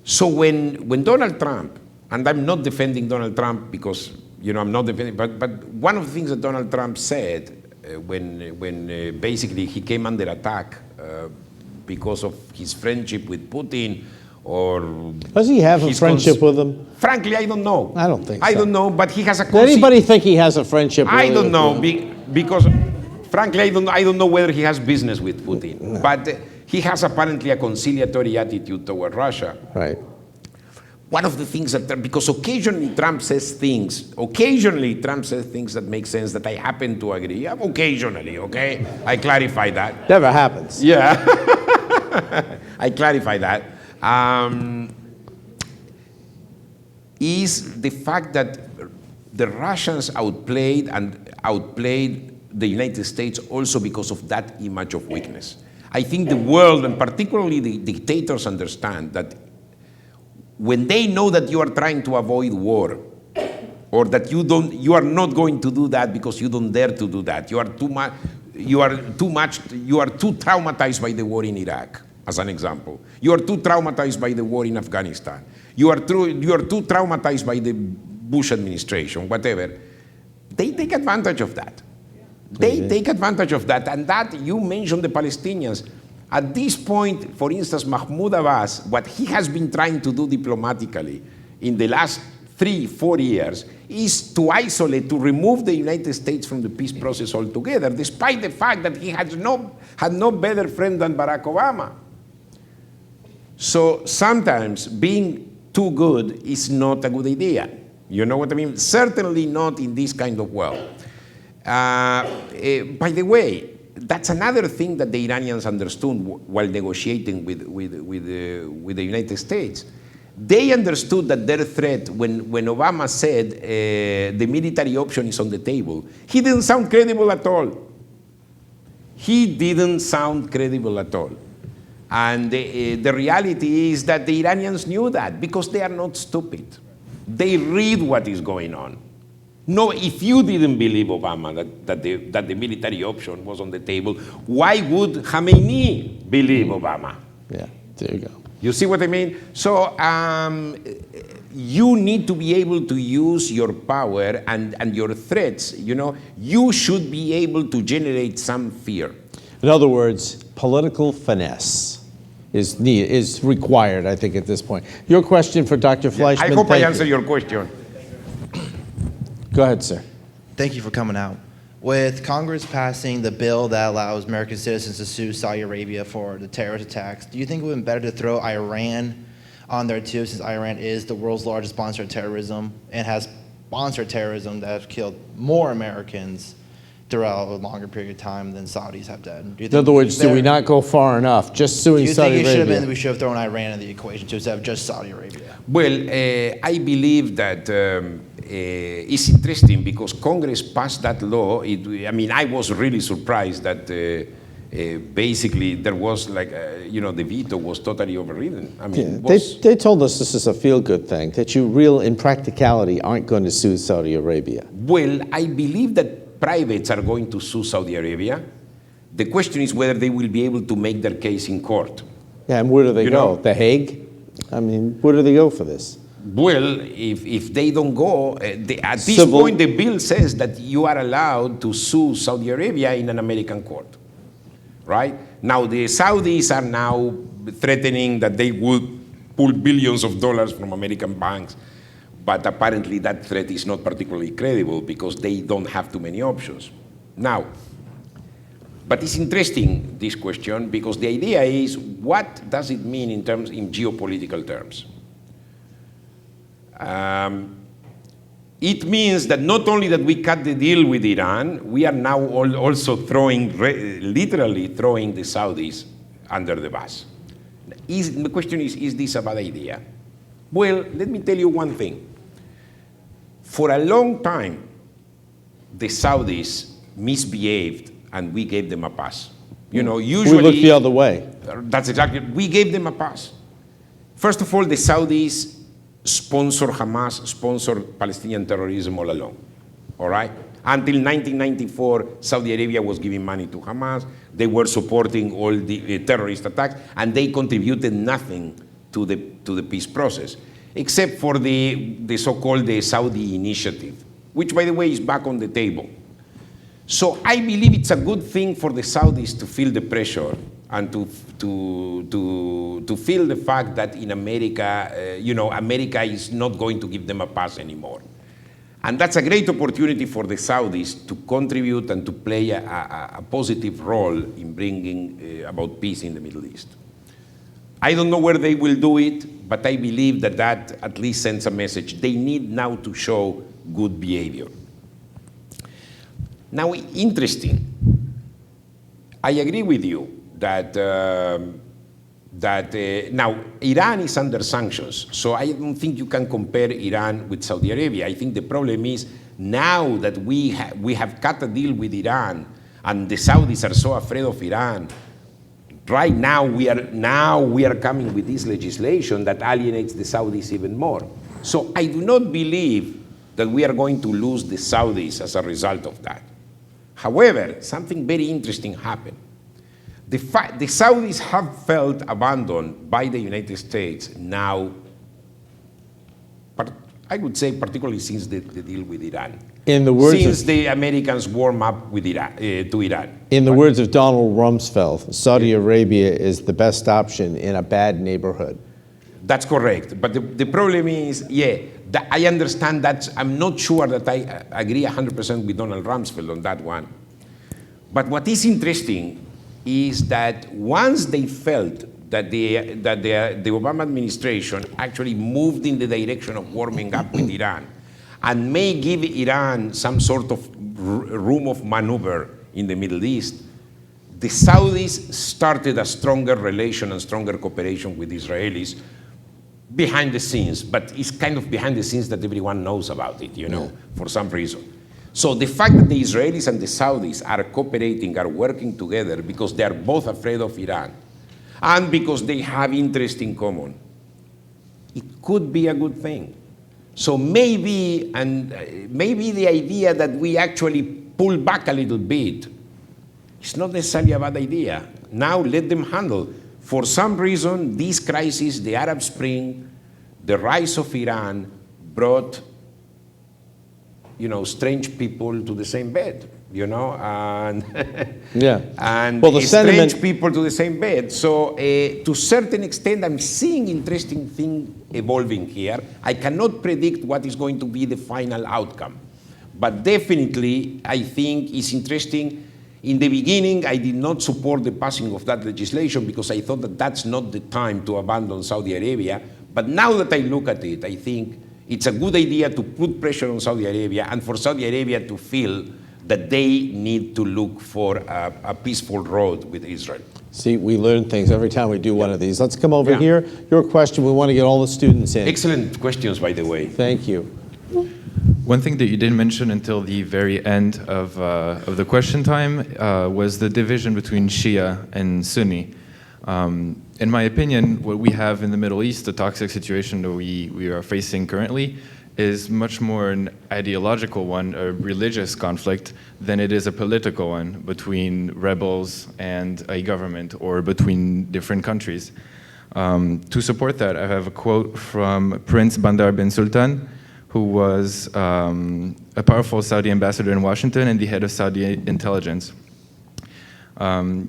So when Donald Trump, and I'm not defending Donald Trump because, you know, I'm not defending, but one of the things that Donald Trump said when basically he came under attack because of his friendship with Putin, or does he have a friendship with him? Frankly, I don't know. I don't think so. I don't know, but he has a. Does anybody think he has a friendship with I don't him? know because, frankly, I don't know whether he has business with Putin. No. But he has apparently a conciliatory attitude toward Russia. Right. One of the things that, because occasionally Trump says things that make sense that I happen to agree. Occasionally, okay? I clarify that. Never happens. Yeah. I clarify that. Is the fact that the Russians outplayed the United States also because of that image of weakness. I think the world, and particularly the dictators, understand that when they know that you are trying to avoid war, or that you are not going to do that because you don't dare to do that, you are too traumatized by the war in Iraq, as an example. You are too traumatized by the war in Afghanistan. You are too traumatized by the Bush administration, whatever. They take advantage of that. They take advantage of that. And that, you mentioned the Palestinians. At this point, for instance, Mahmoud Abbas, what he has been trying to do diplomatically in the last 3-4 years is to isolate, to remove the United States from the peace process altogether, despite the fact that he had no better friend than Barack Obama. So sometimes being too good is not a good idea. You know what I mean? Certainly not in this kind of world. By the way, that's another thing that the Iranians understood while negotiating with the United States. They understood that their threat, when Obama said the military option is on the table, he didn't sound credible at all. He didn't sound credible at all. And the reality is that the Iranians knew that because they are not stupid. They read what is going on. No, if you didn't believe Obama that the military option was on the table, why would Khamenei believe Obama? Yeah, there you go. You see what I mean? So you need to be able to use your power and your threats. You know, you should be able to generate some fear. In other words, political finesse is required, I think, at this point. Your question for Dr. Fleischman. I hope I answer your question. Go ahead, sir. Thank you for coming out. With Congress passing the bill that allows American citizens to sue Saudi Arabia for the terrorist attacks, do you think it would be better to throw Iran on there too, since Iran is the world's largest sponsor of terrorism and has sponsored terrorism that has killed more Americans throughout a longer period of time than Saudis have done? In other words, do we not go far enough? Just suing Saudi Arabia? We should have thrown Iran in the equation too, instead of just Saudi Arabia? Well, I believe that it's interesting because Congress passed that law. I was really surprised that basically there was the veto was totally overridden. They told us this is a feel-good thing, that you in practicality aren't going to sue Saudi Arabia. Well, I believe that privates are going to sue Saudi Arabia. The question is whether they will be able to make their case in court. Yeah, and where do they go? The Hague? Where do they go for this? Well, if they don't go, at this point the bill says that you are allowed to sue Saudi Arabia in an American court, right? Now the Saudis are now threatening that they would pull billions of dollars from American banks. But apparently that threat is not particularly credible because they don't have too many options. Now, but it's interesting, this question, because the idea is, what does it mean in geopolitical terms? It means that not only that we cut the deal with Iran, we are now also literally throwing the Saudis under the bus. The question is this a bad idea? Well, let me tell you one thing. For a long time, the Saudis misbehaved and we gave them a pass. You know, usually— We look the other way. That's exactly, we gave them a pass. First of all, the Saudis sponsor Hamas, sponsor Palestinian terrorism all along, all right? Until 1994, Saudi Arabia was giving money to Hamas. They were supporting all the terrorist attacks, and they contributed nothing to the peace process, except for the so-called Saudi Initiative, which, by the way, is back on the table. So I believe it's a good thing for the Saudis to feel the pressure and to feel the fact that in America, America is not going to give them a pass anymore. And that's a great opportunity for the Saudis to contribute and to play a positive role in bringing about peace in the Middle East. I don't know where they will do it, but I believe that at least sends a message. They need now to show good behavior. Now, interesting. I agree with you that now Iran is under sanctions, so I don't think you can compare Iran with Saudi Arabia. I think the problem is now that we have cut a deal with Iran, and the Saudis are so afraid of Iran. Right now we are coming with this legislation that alienates the Saudis even more. So I do not believe that we are going to lose the Saudis as a result of that. However, something very interesting happened. The Saudis have felt abandoned by the United States now, I would say particularly since the deal with Iran. In the words since the Americans warm up with Iran, to Iran. In the words of Donald Rumsfeld, Saudi Arabia is the best option in a bad neighborhood. That's correct. But the problem is, I understand that. I'm not sure that I agree 100% with Donald Rumsfeld on that one. But what is interesting is that once they felt that the Obama administration actually moved in the direction of warming up with Iran and may give Iran some sort of room of maneuver in the Middle East, the Saudis started a stronger relation and stronger cooperation with Israelis behind the scenes, but it's kind of behind the scenes that everyone knows about it, for some reason. So the fact that the Israelis and the Saudis are cooperating, are working together because they are both afraid of Iran and because they have interest in common, it could be a good thing. So maybe the idea that we actually pull back a little bit is not necessarily a bad idea. Now let them handle. For some reason, this crisis, the Arab Spring, the rise of Iran, brought, strange people to the same bed, and and well, the strange people to the same bed. So to a certain extent, I'm seeing interesting thing evolving here. I cannot predict what is going to be the final outcome, but definitely I think it's interesting. In the beginning, I did not support the passing of that legislation because I thought that that's not the time to abandon Saudi Arabia. But now that I look at it, I think it's a good idea to put pressure on Saudi Arabia and for Saudi Arabia to feel that they need to look for a peaceful road with Israel. See, we learn things every time we do one of these. Let's come over here. Your question, we want to get all the students in. Excellent questions, by the way. Thank you. One thing that you didn't mention until the very end of the question time was the division between Shia and Sunni. In my opinion, what we have in the Middle East, the toxic situation that we are facing currently, is much more an ideological one, a religious conflict, than it is a political one between rebels and a government or between different countries. To support that, I have a quote from Prince Bandar bin Sultan, who was a powerful Saudi ambassador in Washington and the head of Saudi intelligence.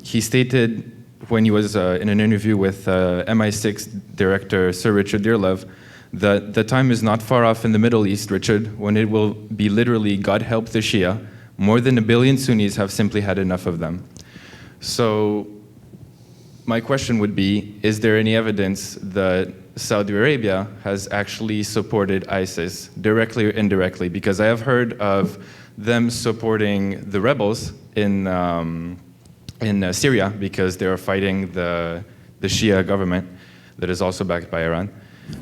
He stated when he was in an interview with MI6 director Sir Richard Dearlove The time is not far off in the Middle East, Richard, when it will be literally, God help the Shia. More than 1 billion Sunnis have simply had enough of them. So my question would be, is there any evidence that Saudi Arabia has actually supported ISIS, directly or indirectly? Because I have heard of them supporting the rebels in Syria because they are fighting the Shia government that is also backed by Iran.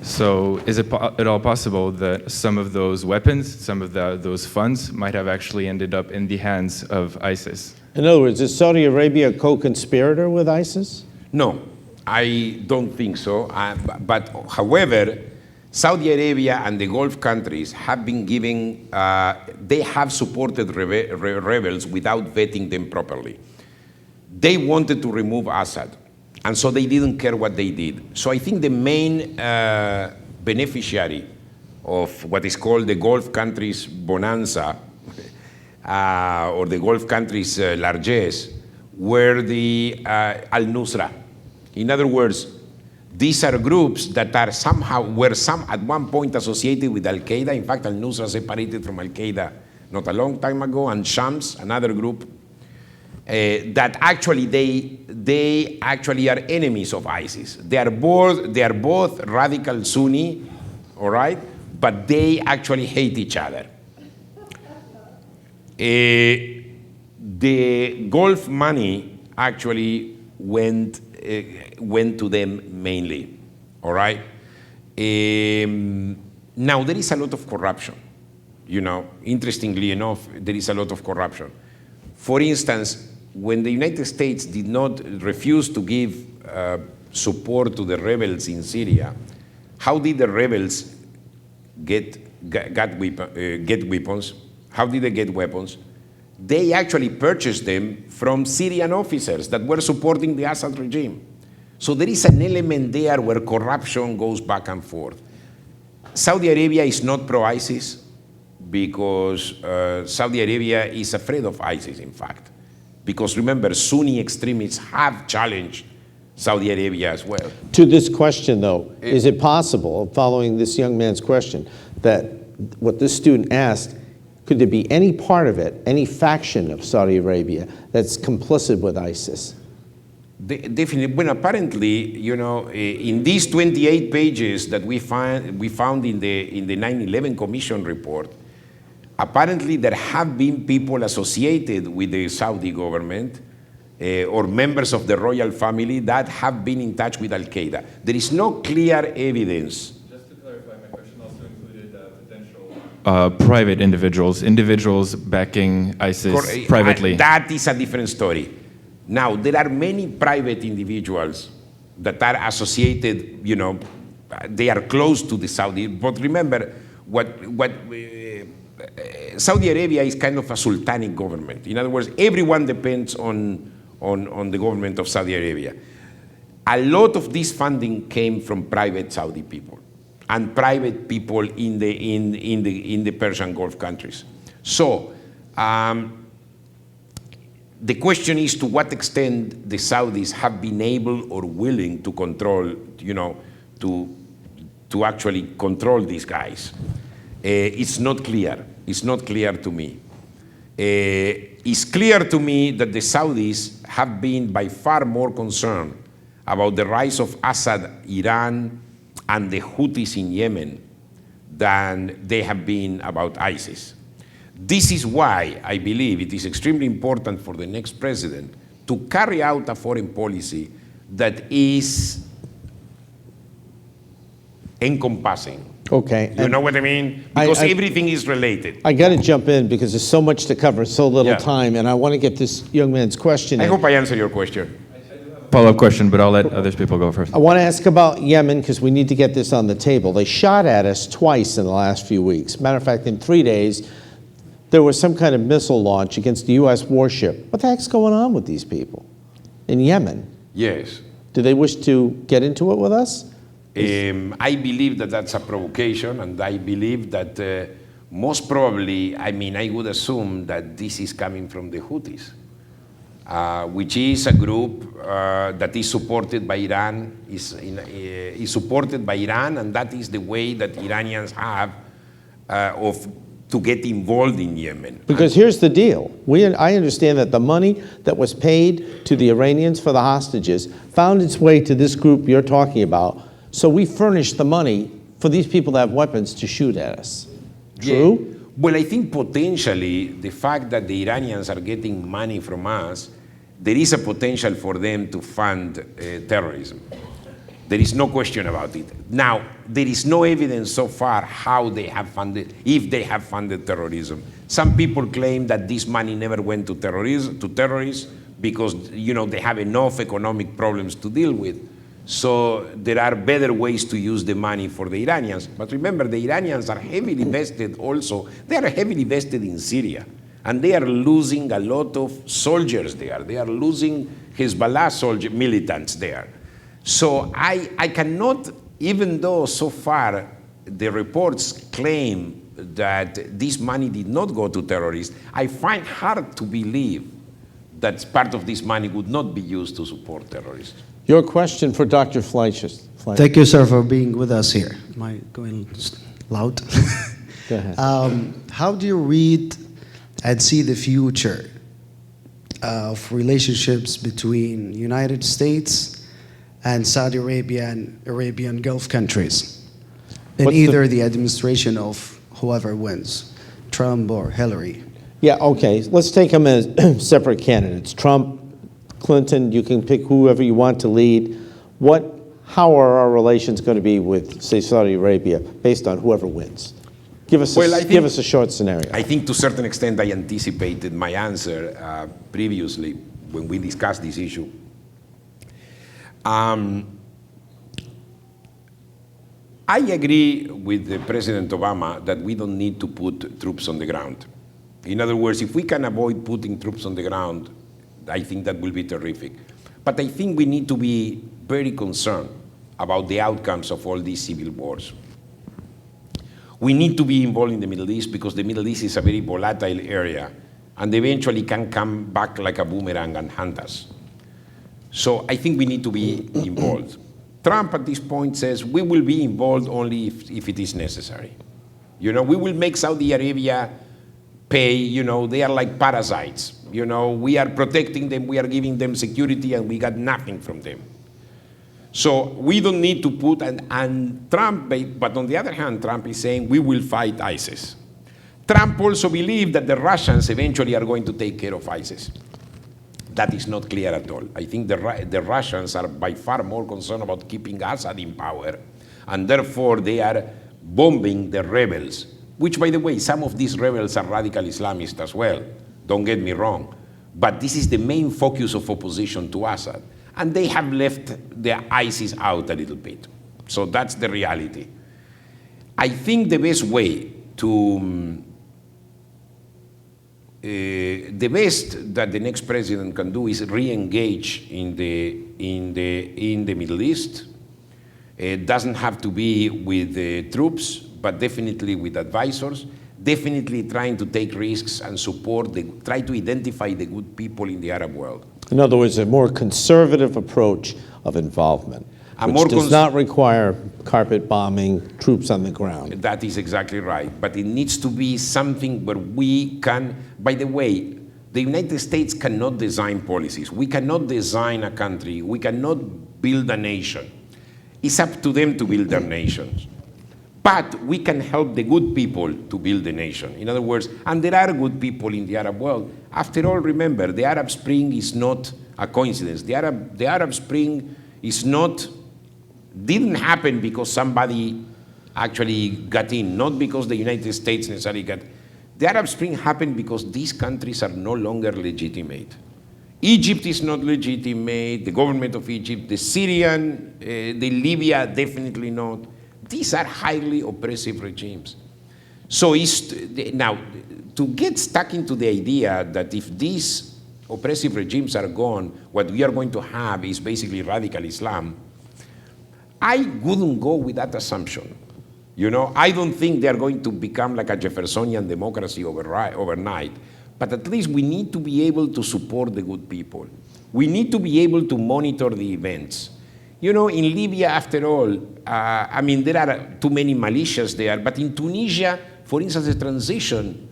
So is it at all possible that some of those weapons, some of those funds might have actually ended up in the hands of ISIS? In other words, is Saudi Arabia a co-conspirator with ISIS? No, I don't think so. But however, Saudi Arabia and the Gulf countries have been giving, they have supported rebels without vetting them properly. They wanted to remove Assad, and so they didn't care what they did. So I think the main beneficiary of what is called the Gulf countries' bonanza, or the Gulf countries' largesse, were the al-Nusra. In other words, these are groups that are at one point associated with Al-Qaeda. In fact, al-Nusra separated from Al-Qaeda not a long time ago, and Shams, another group, that actually they actually are enemies of ISIS. They are both radical Sunni, all right, but they actually hate each other. The Gulf money actually went to them mainly, all right? Now, there is a lot of corruption, interestingly enough, there is a lot of corruption. For instance, when the United States did not refuse to give support to the rebels in Syria, how did the rebels get weapons? How did they get weapons? They actually purchased them from Syrian officers that were supporting the Assad regime. So there is an element there where corruption goes back and forth. Saudi Arabia is not pro-ISIS because Saudi Arabia is afraid of ISIS, in fact. Because remember, Sunni extremists have challenged Saudi Arabia as well. To this question, though, is it possible, following this young man's question, that what this student asked, could there be any part of it, any faction of Saudi Arabia that's complicit with ISIS? Definitely. Well, apparently, in these 28 pages that we found in the 9/11 Commission report, apparently there have been people associated with the Saudi government or members of the royal family that have been in touch with Al-Qaeda. There is no clear evidence. Just to clarify, my question also included potential private individuals backing ISIS privately. That is a different story. Now, there are many private individuals that are associated, they are close to the Saudi. But remember, Saudi Arabia is kind of a sultanic government. In other words, everyone depends on the government of Saudi Arabia. A lot of this funding came from private Saudi people and private people in the Persian Gulf countries. So the question is to what extent the Saudis have been able or willing to control, to actually control these guys. It's not clear. It's not clear to me. It's clear to me that the Saudis have been by far more concerned about the rise of Assad, Iran, and the Houthis in Yemen than they have been about ISIS. This is why I believe it is extremely important for the next president to carry out a foreign policy that is encompassing. Okay. You know what I mean? Because everything is related. I got to jump in because there's so much to cover, so little time, and I want to get this young man's question in. I hope I answer your question. Follow-up question, but I'll let other people go first. I want to ask about Yemen because we need to get this on the table. They shot at us twice in the last few weeks. Matter of fact, in 3 days, there was some kind of missile launch against the U.S. warship. What the heck's going on with these people in Yemen? Yes. Do they wish to get into it with us? I believe that that's a provocation, and I believe that most probably, I would assume that this is coming from the Houthis. which is a group that is supported by Iran, is supported by Iran, and that is the way that Iranians have to get involved in Yemen. Because here's the deal. I understand that the money that was paid to the Iranians for the hostages found its way to this group you're talking about, so we furnished the money for these people to have weapons to shoot at us. True? Yeah. Well, I think potentially the fact that the Iranians are getting money from us, there is a potential for them to fund terrorism. There is no question about it. Now, there is no evidence so far how they have funded, if they have funded terrorism. Some people claim that this money never went to terrorists because, you know, they have enough economic problems to deal with. So there are better ways to use the money for the Iranians. But remember, the Iranians are heavily vested also. They are heavily vested in Syria. And they are losing a lot of soldiers there. They are losing Hezbollah militants there. So I cannot, even though so far the reports claim that this money did not go to terrorists, I find hard to believe that part of this money would not be used to support terrorists. Your question for Dr. Fleischman. Thank you, sir, for being with us here. Am I going loud? Go ahead. How do you read and see the future of relationships between United States and Saudi Arabia and Arabian Gulf countries in either the administration of whoever wins, Trump or Hillary? Yeah, okay. Let's take them as separate candidates. Trump, Clinton, you can pick whoever you want to lead. How are our relations going to be with, say, Saudi Arabia, based on whoever wins? Give us a short scenario. I think to a certain extent I anticipated my answer previously when we discussed this issue. I agree with President Obama that we don't need to put troops on the ground. In other words, if we can avoid putting troops on the ground, I think that will be terrific. But I think we need to be very concerned about the outcomes of all these civil wars. We need to be involved in the Middle East because the Middle East is a very volatile area and eventually can come back like a boomerang and hunt us. So I think we need to be involved. Trump at this point says we will be involved only if it is necessary. You know, we will make Saudi Arabia pay, you know, they are like parasites. You know, we are protecting them, we are giving them security, and we got nothing from them. So we don't need to put, and Trump, but on the other hand, Trump is saying we will fight ISIS. Trump also believes that the Russians eventually are going to take care of ISIS. That is not clear at all. I think the Russians are by far more concerned about keeping Assad in power, and therefore they are bombing the rebels, which, by the way, some of these rebels are radical Islamists as well. Don't get me wrong. But this is the main focus of opposition to Assad. And they have left the ISIS out a little bit. So that's the reality. I think the best way to, the best that the next president can do is re-engage in the Middle East. It doesn't have to be with the troops, but definitely with advisors. Definitely trying to take risks and try to identify the good people in the Arab world. In other words, a more conservative approach of involvement, which does not require carpet bombing, troops on the ground. That is exactly right. But it needs to be something where we can, by the way, the United States cannot design policies. We cannot design a country. We cannot build a nation. It's up to them to build their nations. But we can help the good people to build the nation. In other words, and there are good people in the Arab world. After all, remember, the Arab Spring is not a coincidence. The Arab Spring didn't happen because somebody actually got in, not because the United States necessarily got. The Arab Spring happened because these countries are no longer legitimate. Egypt is not legitimate, the government of Egypt, the Syrian, the Libya, definitely not. These are highly oppressive regimes. So now, to get stuck into the idea that if these oppressive regimes are gone, what we are going to have is basically radical Islam, I wouldn't go with that assumption. You know, I don't think they're going to become like a Jeffersonian democracy overnight. but at least we need to be able to support the good people. We need to be able to monitor the events. You know, in Libya, after all, I mean, there are too many militias there, but in Tunisia, for instance, the transition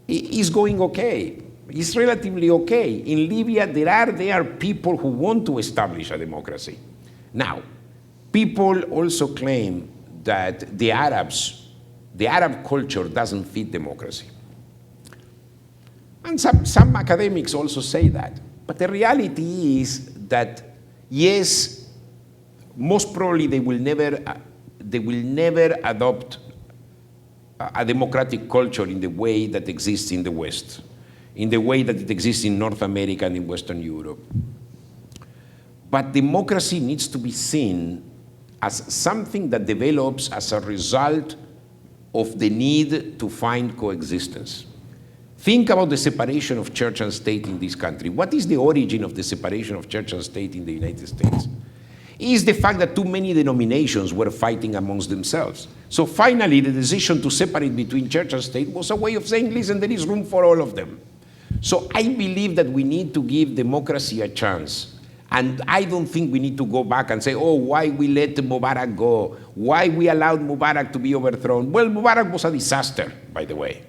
is going okay. It's relatively okay. In Libya, there are people who want to establish a democracy. Now, people also claim that the Arab culture doesn't fit democracy. And some academics also say that. But the reality is that, yes, most probably they will never adopt a democratic culture in the way that exists in the West, in the way that it exists in North America and in Western Europe. But democracy needs to be seen as something that develops as a result of the need to find coexistence. Think about the separation of church and state in this country. What is the origin of the separation of church and state in the United States? It is the fact that too many denominations were fighting amongst themselves. So finally, the decision to separate between church and state was a way of saying, listen, there is room for all of them. So I believe that we need to give democracy a chance. And I don't think we need to go back and say, oh, why we let Mubarak go? Why we allowed Mubarak to be overthrown? Well, Mubarak was a disaster, by the way.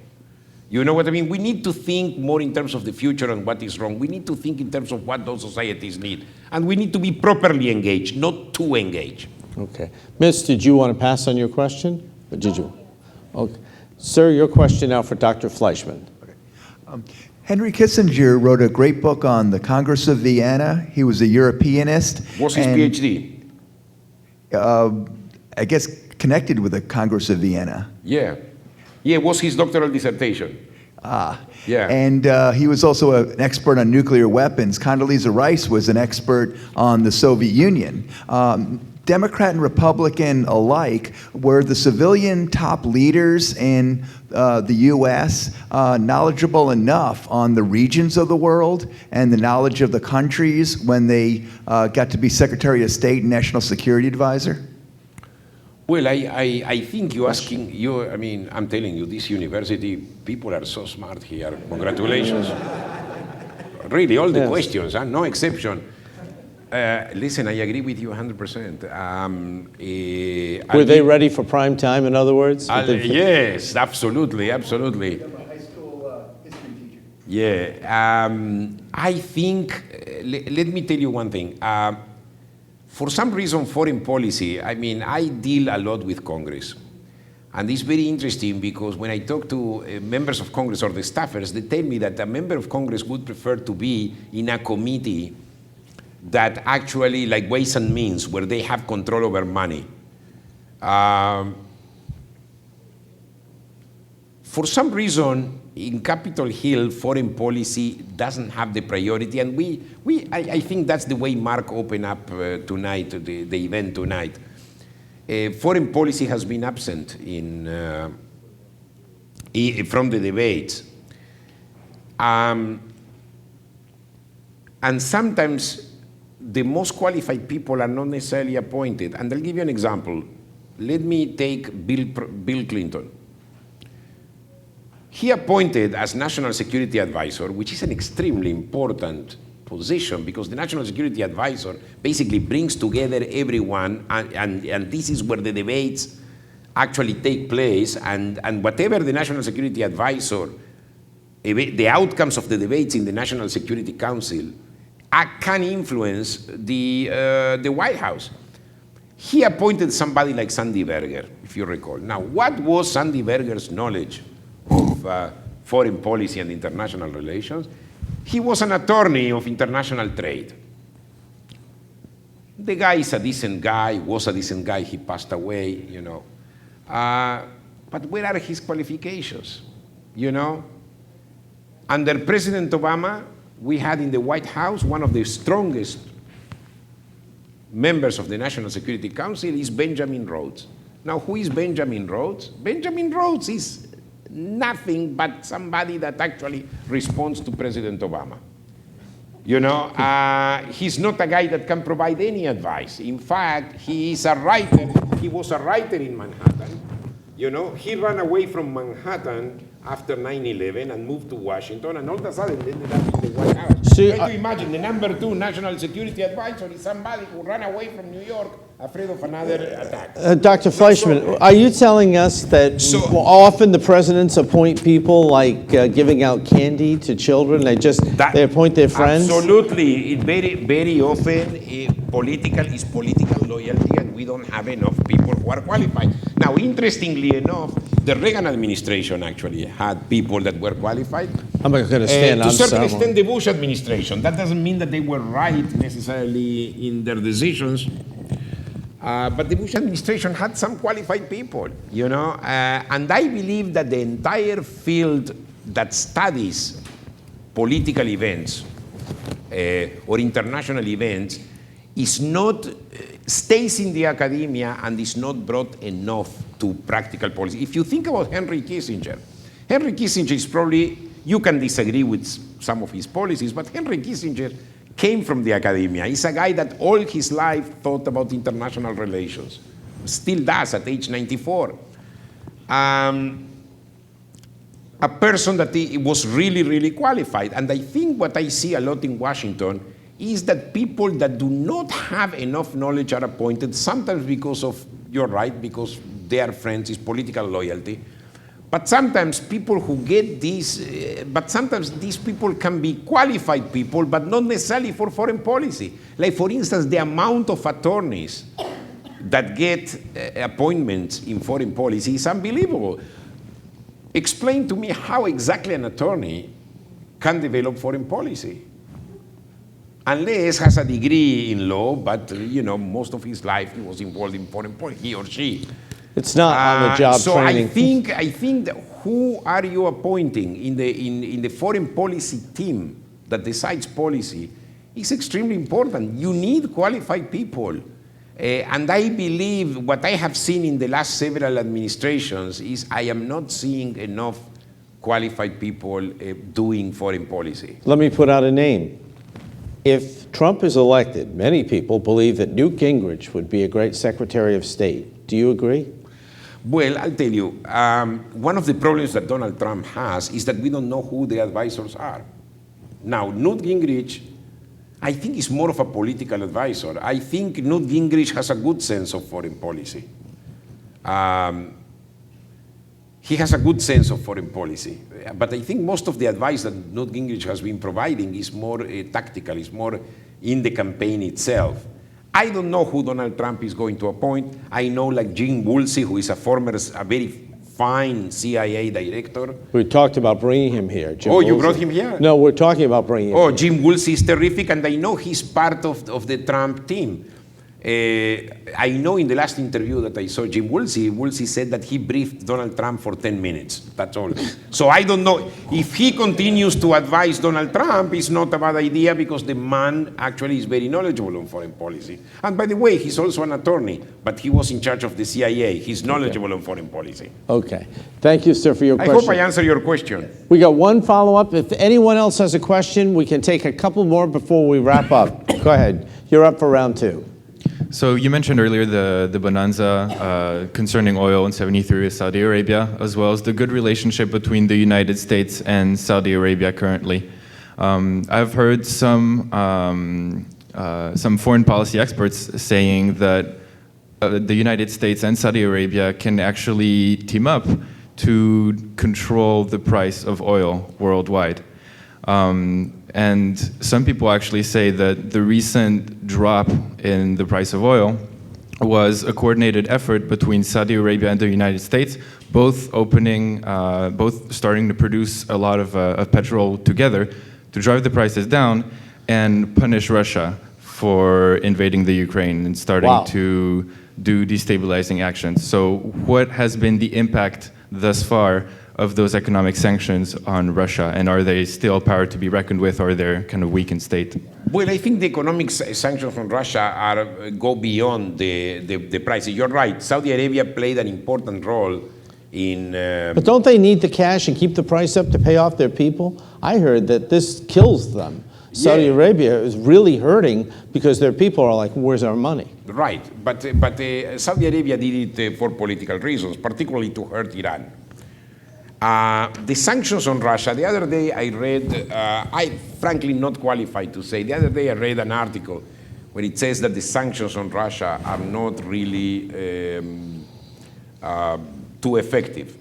You know what I mean? We need to think more in terms of the future and what is wrong. We need to think in terms of what those societies need. And we need to be properly engaged, not too engaged. Okay. Miss, did you want to pass on your question? Or did you? Okay. Sir, your question now for Dr. Fleischman. Okay. Henry Kissinger wrote a great book on the Congress of Vienna. He was a Europeanist. What's his PhD? I guess connected with the Congress of Vienna. Yeah. Yeah, what's his doctoral dissertation? Yeah. And he was also an expert on nuclear weapons. Condoleezza Rice was an expert on the Soviet Union. Democrat and Republican alike, were the civilian top leaders in the U.S. Knowledgeable enough on the regions of the world and the knowledge of the countries when they got to be Secretary of State and National Security Advisor? Well, I think you're asking, I mean, I'm telling you, this university, people are so smart here. Congratulations. Really, all the questions, no exception. Listen, I agree with you 100%. Were they ready for prime time, in other words? Yes, absolutely, absolutely. I'm a high school history teacher. Yeah, I think, let me tell you one thing. For some reason, foreign policy, I mean, I deal a lot with Congress. And it's very interesting because when I talk to members of Congress or the staffers, they tell me that a member of Congress would prefer to be in a committee that actually, like Ways and Means, where they have control over money. For some reason, in Capitol Hill, foreign policy doesn't have the priority, and I think that's the way Mark opened up tonight, the event tonight. Foreign policy has been absent from the debates. And sometimes the most qualified people are not necessarily appointed. And I'll give you an example. Let me take Bill Clinton. He appointed as National Security Advisor, which is an extremely important position because the National Security Advisor basically brings together everyone, and this is where the debates actually take place, and whatever the National Security Advisor, the outcomes of the debates in the National Security Council can influence the White House. He appointed somebody like Sandy Berger, if you recall. Now, what was Sandy Berger's knowledge of foreign policy and international relations? He was an attorney of international trade. The guy is a decent guy, was a decent guy, he passed away, you know. But where are his qualifications, you know? Under President Obama, we had in the White House one of the strongest members of the National Security Council is Benjamin Rhodes. Now, who is Benjamin Rhodes? Benjamin Rhodes is nothing but somebody that actually responds to President Obama. You know, he's not a guy that can provide any advice. In fact, he is a writer. He was a writer in Manhattan. You know, he ran away from Manhattan after 9/11 and moved to Washington, and all of a sudden ended up in the White House. See, Try to imagine the number 2 national security advisor is somebody who ran away from New York afraid of another attack. Dr. Fleischman, are you telling us that often the presidents appoint people like giving out candy to children? They appoint their friends? Absolutely. It very often political loyalty, and we don't have enough people who are qualified. Now, interestingly enough, the Reagan administration actually had people that were qualified. I'm not going to stand to a on certain someone. extent, the Bush administration. That doesn't mean that they were right necessarily in their decisions. But the Bush administration had some qualified people, you know, and I believe that the entire field that studies political events or international events is not, stays in the academia and is not brought enough to practical policy. If you think about Henry Kissinger is probably, you can disagree with some of his policies, but Henry Kissinger came from the academia. He's a guy that all his life thought about international relations, still does at age 94. A person that was really, really qualified. And I think what I see a lot in Washington is that people that do not have enough knowledge are appointed, sometimes because of, you're right, because they are friends, it's political loyalty. But sometimes people who get these, sometimes these people can be qualified people, but not necessarily for foreign policy. Like, for instance, the amount of attorneys that get appointments in foreign policy is unbelievable. Explain to me how exactly an attorney can develop foreign policy. Unless has a degree in law, but you know, most of his life he was involved in foreign policy, he or she. It's not on-the-job training. So I think that who are you appointing in the foreign policy team that decides policy is extremely important. You need qualified people. And I believe what I have seen in the last several administrations is I am not seeing enough qualified people doing foreign policy. Let me put out a name. If Trump is elected, many people believe that Newt Gingrich would be a great Secretary of State. Do you agree? Well, I'll tell you, one of the problems that Donald Trump has is that we don't know who the advisors are. Now, Newt Gingrich, I think is more of a political advisor. I think Newt Gingrich has a good sense of foreign policy. He has a good sense of foreign policy. But I think most of the advice that Newt Gingrich has been providing is more tactical, is more in the campaign itself. I don't know who Donald Trump is going to appoint. I know like Jim Woolsey, who is a very fine CIA director. We talked about bringing him here. Jim You Woolsey. brought him here? No, we're talking about bringing him here. Jim Woolsey is terrific, and I know he's part of the Trump team. I know in the last interview that I saw Jim Woolsey said that he briefed Donald Trump for 10 minutes. That's all. So I don't know. If he continues to advise Donald Trump, it's not a bad idea because the man actually is very knowledgeable on foreign policy. And by the way, he's also an attorney, but he was in charge of the CIA. He's knowledgeable on foreign policy. Okay. Thank you, sir, for your question. I hope I answered your question. We got one follow-up. If anyone else has a question, we can take a couple more before we wrap up. Go ahead. You're up for round 2. So you mentioned earlier the bonanza concerning oil in '73 with Saudi Arabia, as well as the good relationship between the United States and Saudi Arabia currently. I've heard some foreign policy experts saying that the United States and Saudi Arabia can actually team up to control the price of oil worldwide. And some people actually say that the recent drop in the price of oil was a coordinated effort between Saudi Arabia and the United States, both starting to produce a lot of petrol together to drive the prices down and punish Russia for invading the Ukraine and starting to do destabilizing actions. So what has been the impact thus far of those economic sanctions on Russia, and are they still a power to be reckoned with, or they're kind of weakened state? Well, I think the economic sanctions from Russia go beyond the prices. You're right, Saudi Arabia played an important role in... But don't they need the cash and keep the price up to pay off their people? I heard that this kills them. Saudi Arabia is really hurting because their people are like, where's our money? Right, but Saudi Arabia did it for political reasons, particularly to hurt Iran. The sanctions on Russia, the other day I read, I frankly not qualified to say, the other day I read an article where it says that the sanctions on Russia are not really too effective.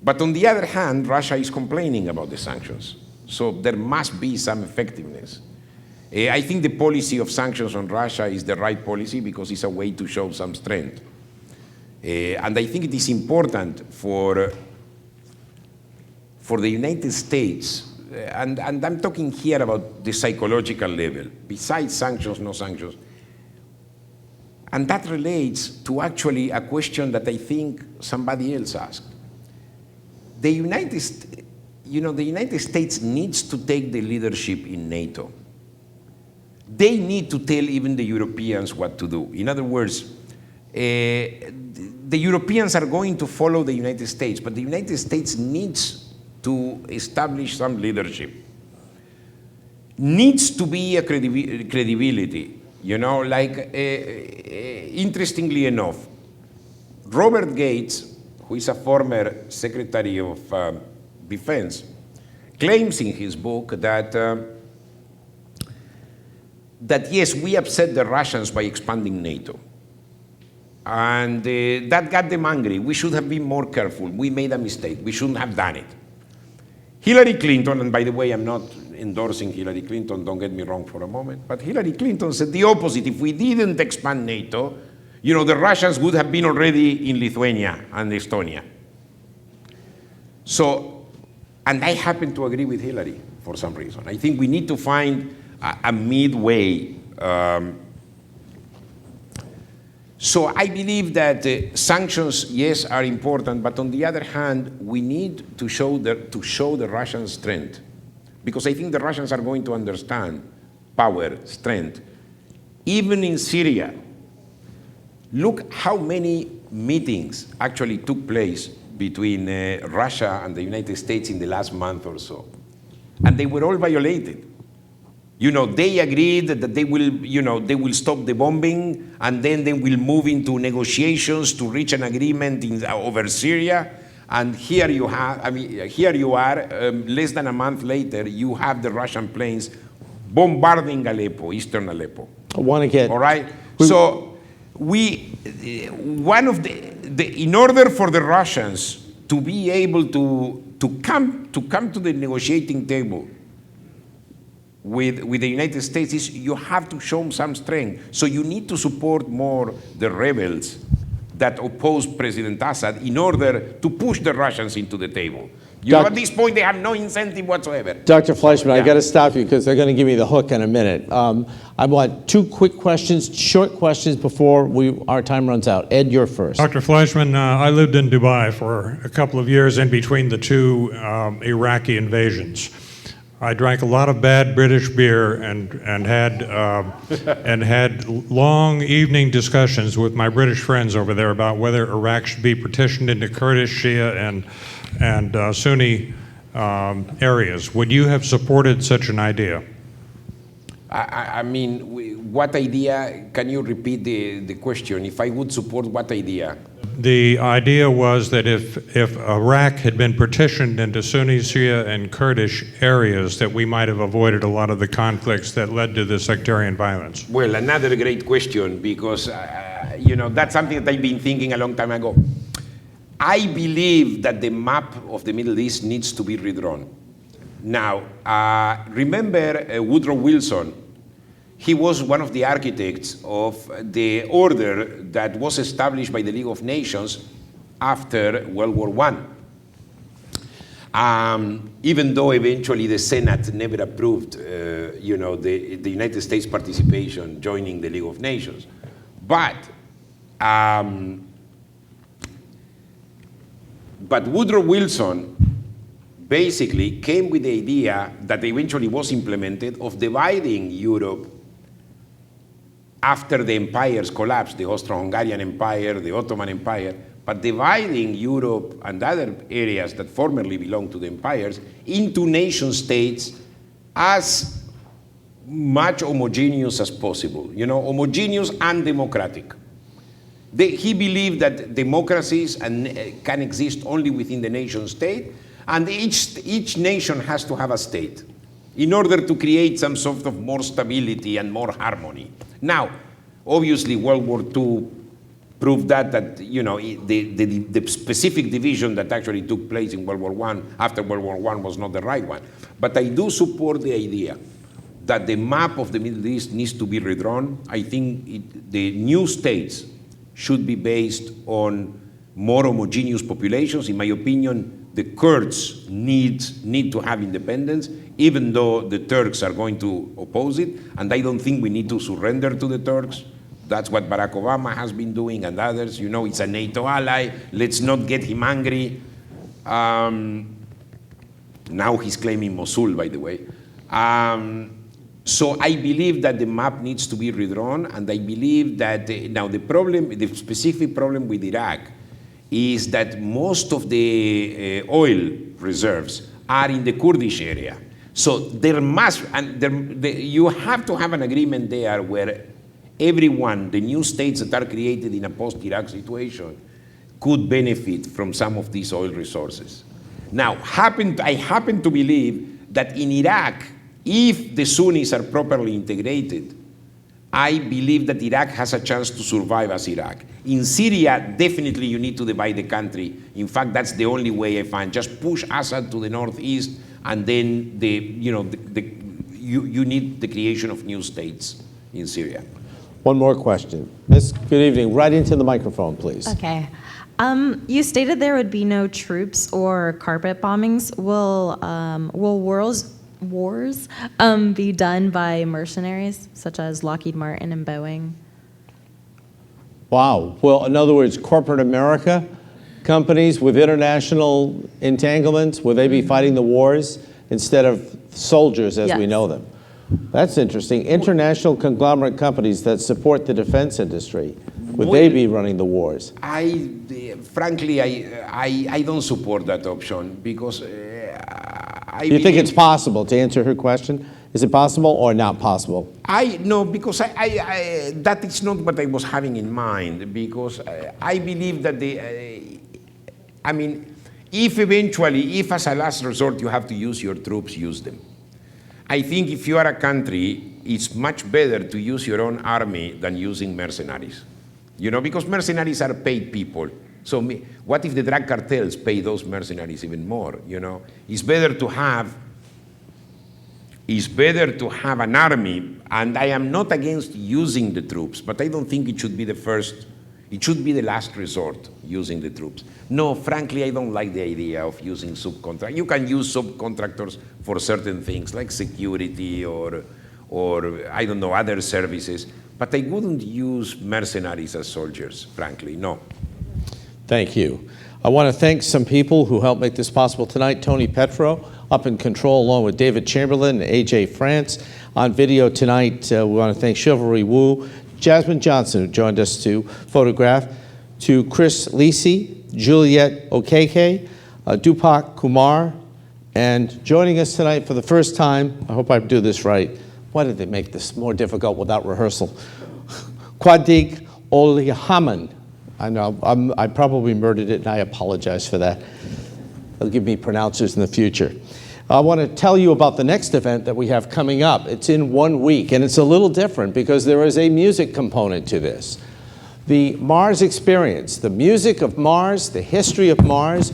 But on the other hand, Russia is complaining about the sanctions. So there must be some effectiveness. I think the policy of sanctions on Russia is the right policy because it's a way to show some strength. And I think it is important for the United States, and I'm talking here about the psychological level, besides sanctions, no sanctions. And that relates to actually a question that I think somebody else asked. The United States needs to take the leadership in NATO. They need to tell even the Europeans what to do. In other words, the Europeans are going to follow the United States, but the United States needs to establish some leadership. Needs to be a credibility, interestingly enough, Robert Gates, who is a former Secretary of Defense, claims in his book that yes, we upset the Russians by expanding NATO. And that got them angry. We should have been more careful. We made a mistake. We shouldn't have done it. Hillary Clinton, and by the way, I'm not endorsing Hillary Clinton, don't get me wrong for a moment, but Hillary Clinton said the opposite. If we didn't expand NATO, the Russians would have been already in Lithuania and Estonia. So, and I happen to agree with Hillary for some reason. I think we need to find a midway. So I believe that sanctions, yes, are important, but on the other hand, we need to show the Russian strength, because I think the Russians are going to understand power, strength. Even in Syria, look how many meetings actually took place between Russia and the United States in the last month or so, and they were all violated. They agreed that they will stop the bombing, and then they will move into negotiations to reach an agreement over Syria. And here you are, less than a month later, you have the Russian planes bombarding Aleppo, eastern Aleppo. I want to get... All right? So in order for the Russians to be able to come to the negotiating table with the United States, you have to show some strength. So you need to support more the rebels that oppose President Assad in order to push the Russians into the table. At this point, they have no incentive whatsoever. Dr. Fleischman, I got to stop you because they're going to give me the hook in a minute. I want two quick questions, short questions before our time runs out. Ed, you're first. Dr. Fleischman, I lived in Dubai for a couple of years in between the two Iraqi invasions. I drank a lot of bad British beer and had long evening discussions with my British friends over there about whether Iraq should be partitioned into Kurdish, Shia, and Sunni areas. Would you have supported such an idea? What idea? Can you repeat the question? If I would support what idea? The idea was that if Iraq had been partitioned into Sunni, Shia, and Kurdish areas, that we might have avoided a lot of the conflicts that led to the sectarian violence. Well, another great question, because that's something that I've been thinking a long time ago. I believe that the map of the Middle East needs to be redrawn. Now, remember Woodrow Wilson. He was one of the architects of the order that was established by the League of Nations after World War I. Even though eventually the Senate never approved, the United States participation joining the League of Nations. But Woodrow Wilson basically came with the idea that eventually was implemented of dividing Europe after the empires collapsed, the Austro-Hungarian Empire, the Ottoman Empire, but dividing Europe and other areas that formerly belonged to the empires into nation states as much homogeneous as possible, homogeneous and democratic. He believed that democracies can exist only within the nation state, and each nation has to have a state in order to create some sort of more stability and more harmony. Now, obviously, World War II proved that the specific division that actually took place in World War I, after World War I, was not the right one. But I do support the idea that the map of the Middle East needs to be redrawn. I think the new states should be based on more homogeneous populations. In my opinion, the Kurds need to have independence, even though the Turks are going to oppose it. And I don't think we need to surrender to the Turks. That's what Barack Obama has been doing and others. It's a NATO ally. Let's not get him angry. Now he's claiming Mosul, by the way. So I believe that the map needs to be redrawn, and I believe that now the specific problem with Iraq is that most of the oil reserves are in the Kurdish area. So you have to have an agreement there where everyone, the new states that are created in a post-Iraq situation, could benefit from some of these oil resources. Now, I happen to believe that in Iraq, if the Sunnis are properly integrated, I believe that Iraq has a chance to survive as Iraq. In Syria, definitely you need to divide the country. In fact, that's the only way I find. Just push Assad to the northeast, and then you need the creation of new states in Syria. One more question. Miss, good evening. Right into the microphone, please. Okay. You stated there would be no troops or carpet bombings. Will wars be done by mercenaries, such as Lockheed Martin and Boeing? Wow. Well, in other words, corporate America, companies with international entanglements, will they be fighting the wars instead of soldiers as we know them? That's interesting. International conglomerate companies that support the defense industry, would they be running the wars? Frankly, I don't support that option because You think it's possible, to answer her question? Is it possible or not possible? No, because that is not what I was having in mind, because I believe that if as a last resort you have to use your troops, use them. I think if you are a country, it's much better to use your own army than using mercenaries. Because mercenaries are paid people. So what if the drug cartels pay those mercenaries even more? It's better to have an army, and I am not against using the troops, but I don't think it should be the first. It should be the last resort, using the troops. No, frankly, I don't like the idea of using subcontractors. You can use subcontractors for certain things like security or I don't know, other services, but I wouldn't use mercenaries as soldiers, frankly, no. Thank you. I want to thank some people who helped make this possible tonight. Tony Petro, up in control, along with David Chamberlain and AJ France. On video tonight, we want to thank Chivalry Wu, Jasmine Johnson, who joined us to photograph, to Chris Lisi, Juliet Okeke, Dupak Kumar, and joining us tonight for the first time, I hope I do this right. Why did they make this more difficult without rehearsal? Kwadik Olihaman. I know, I probably murdered it, and I apologize for that. They'll give me pronouncers in the future. I want to tell you about the next event that we have coming up. It's in 1 week, and it's a little different because there is a music component to this. The Mars Experience, the music of Mars, the history of Mars,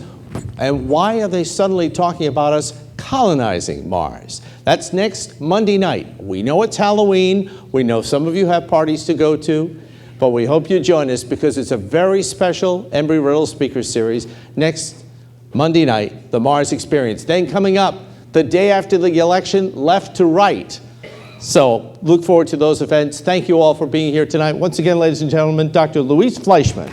and why are they suddenly talking about us colonizing Mars? That's next Monday night. We know it's Halloween. We know some of you have parties to go to, but we hope you join us because it's a very special Embry-Riddle speaker series next Monday night, the Mars Experience. Then coming up, the day after the election, left to right. So look forward to those events. Thank you all for being here tonight. Once again, ladies and gentlemen, Dr. Luis Fleischman.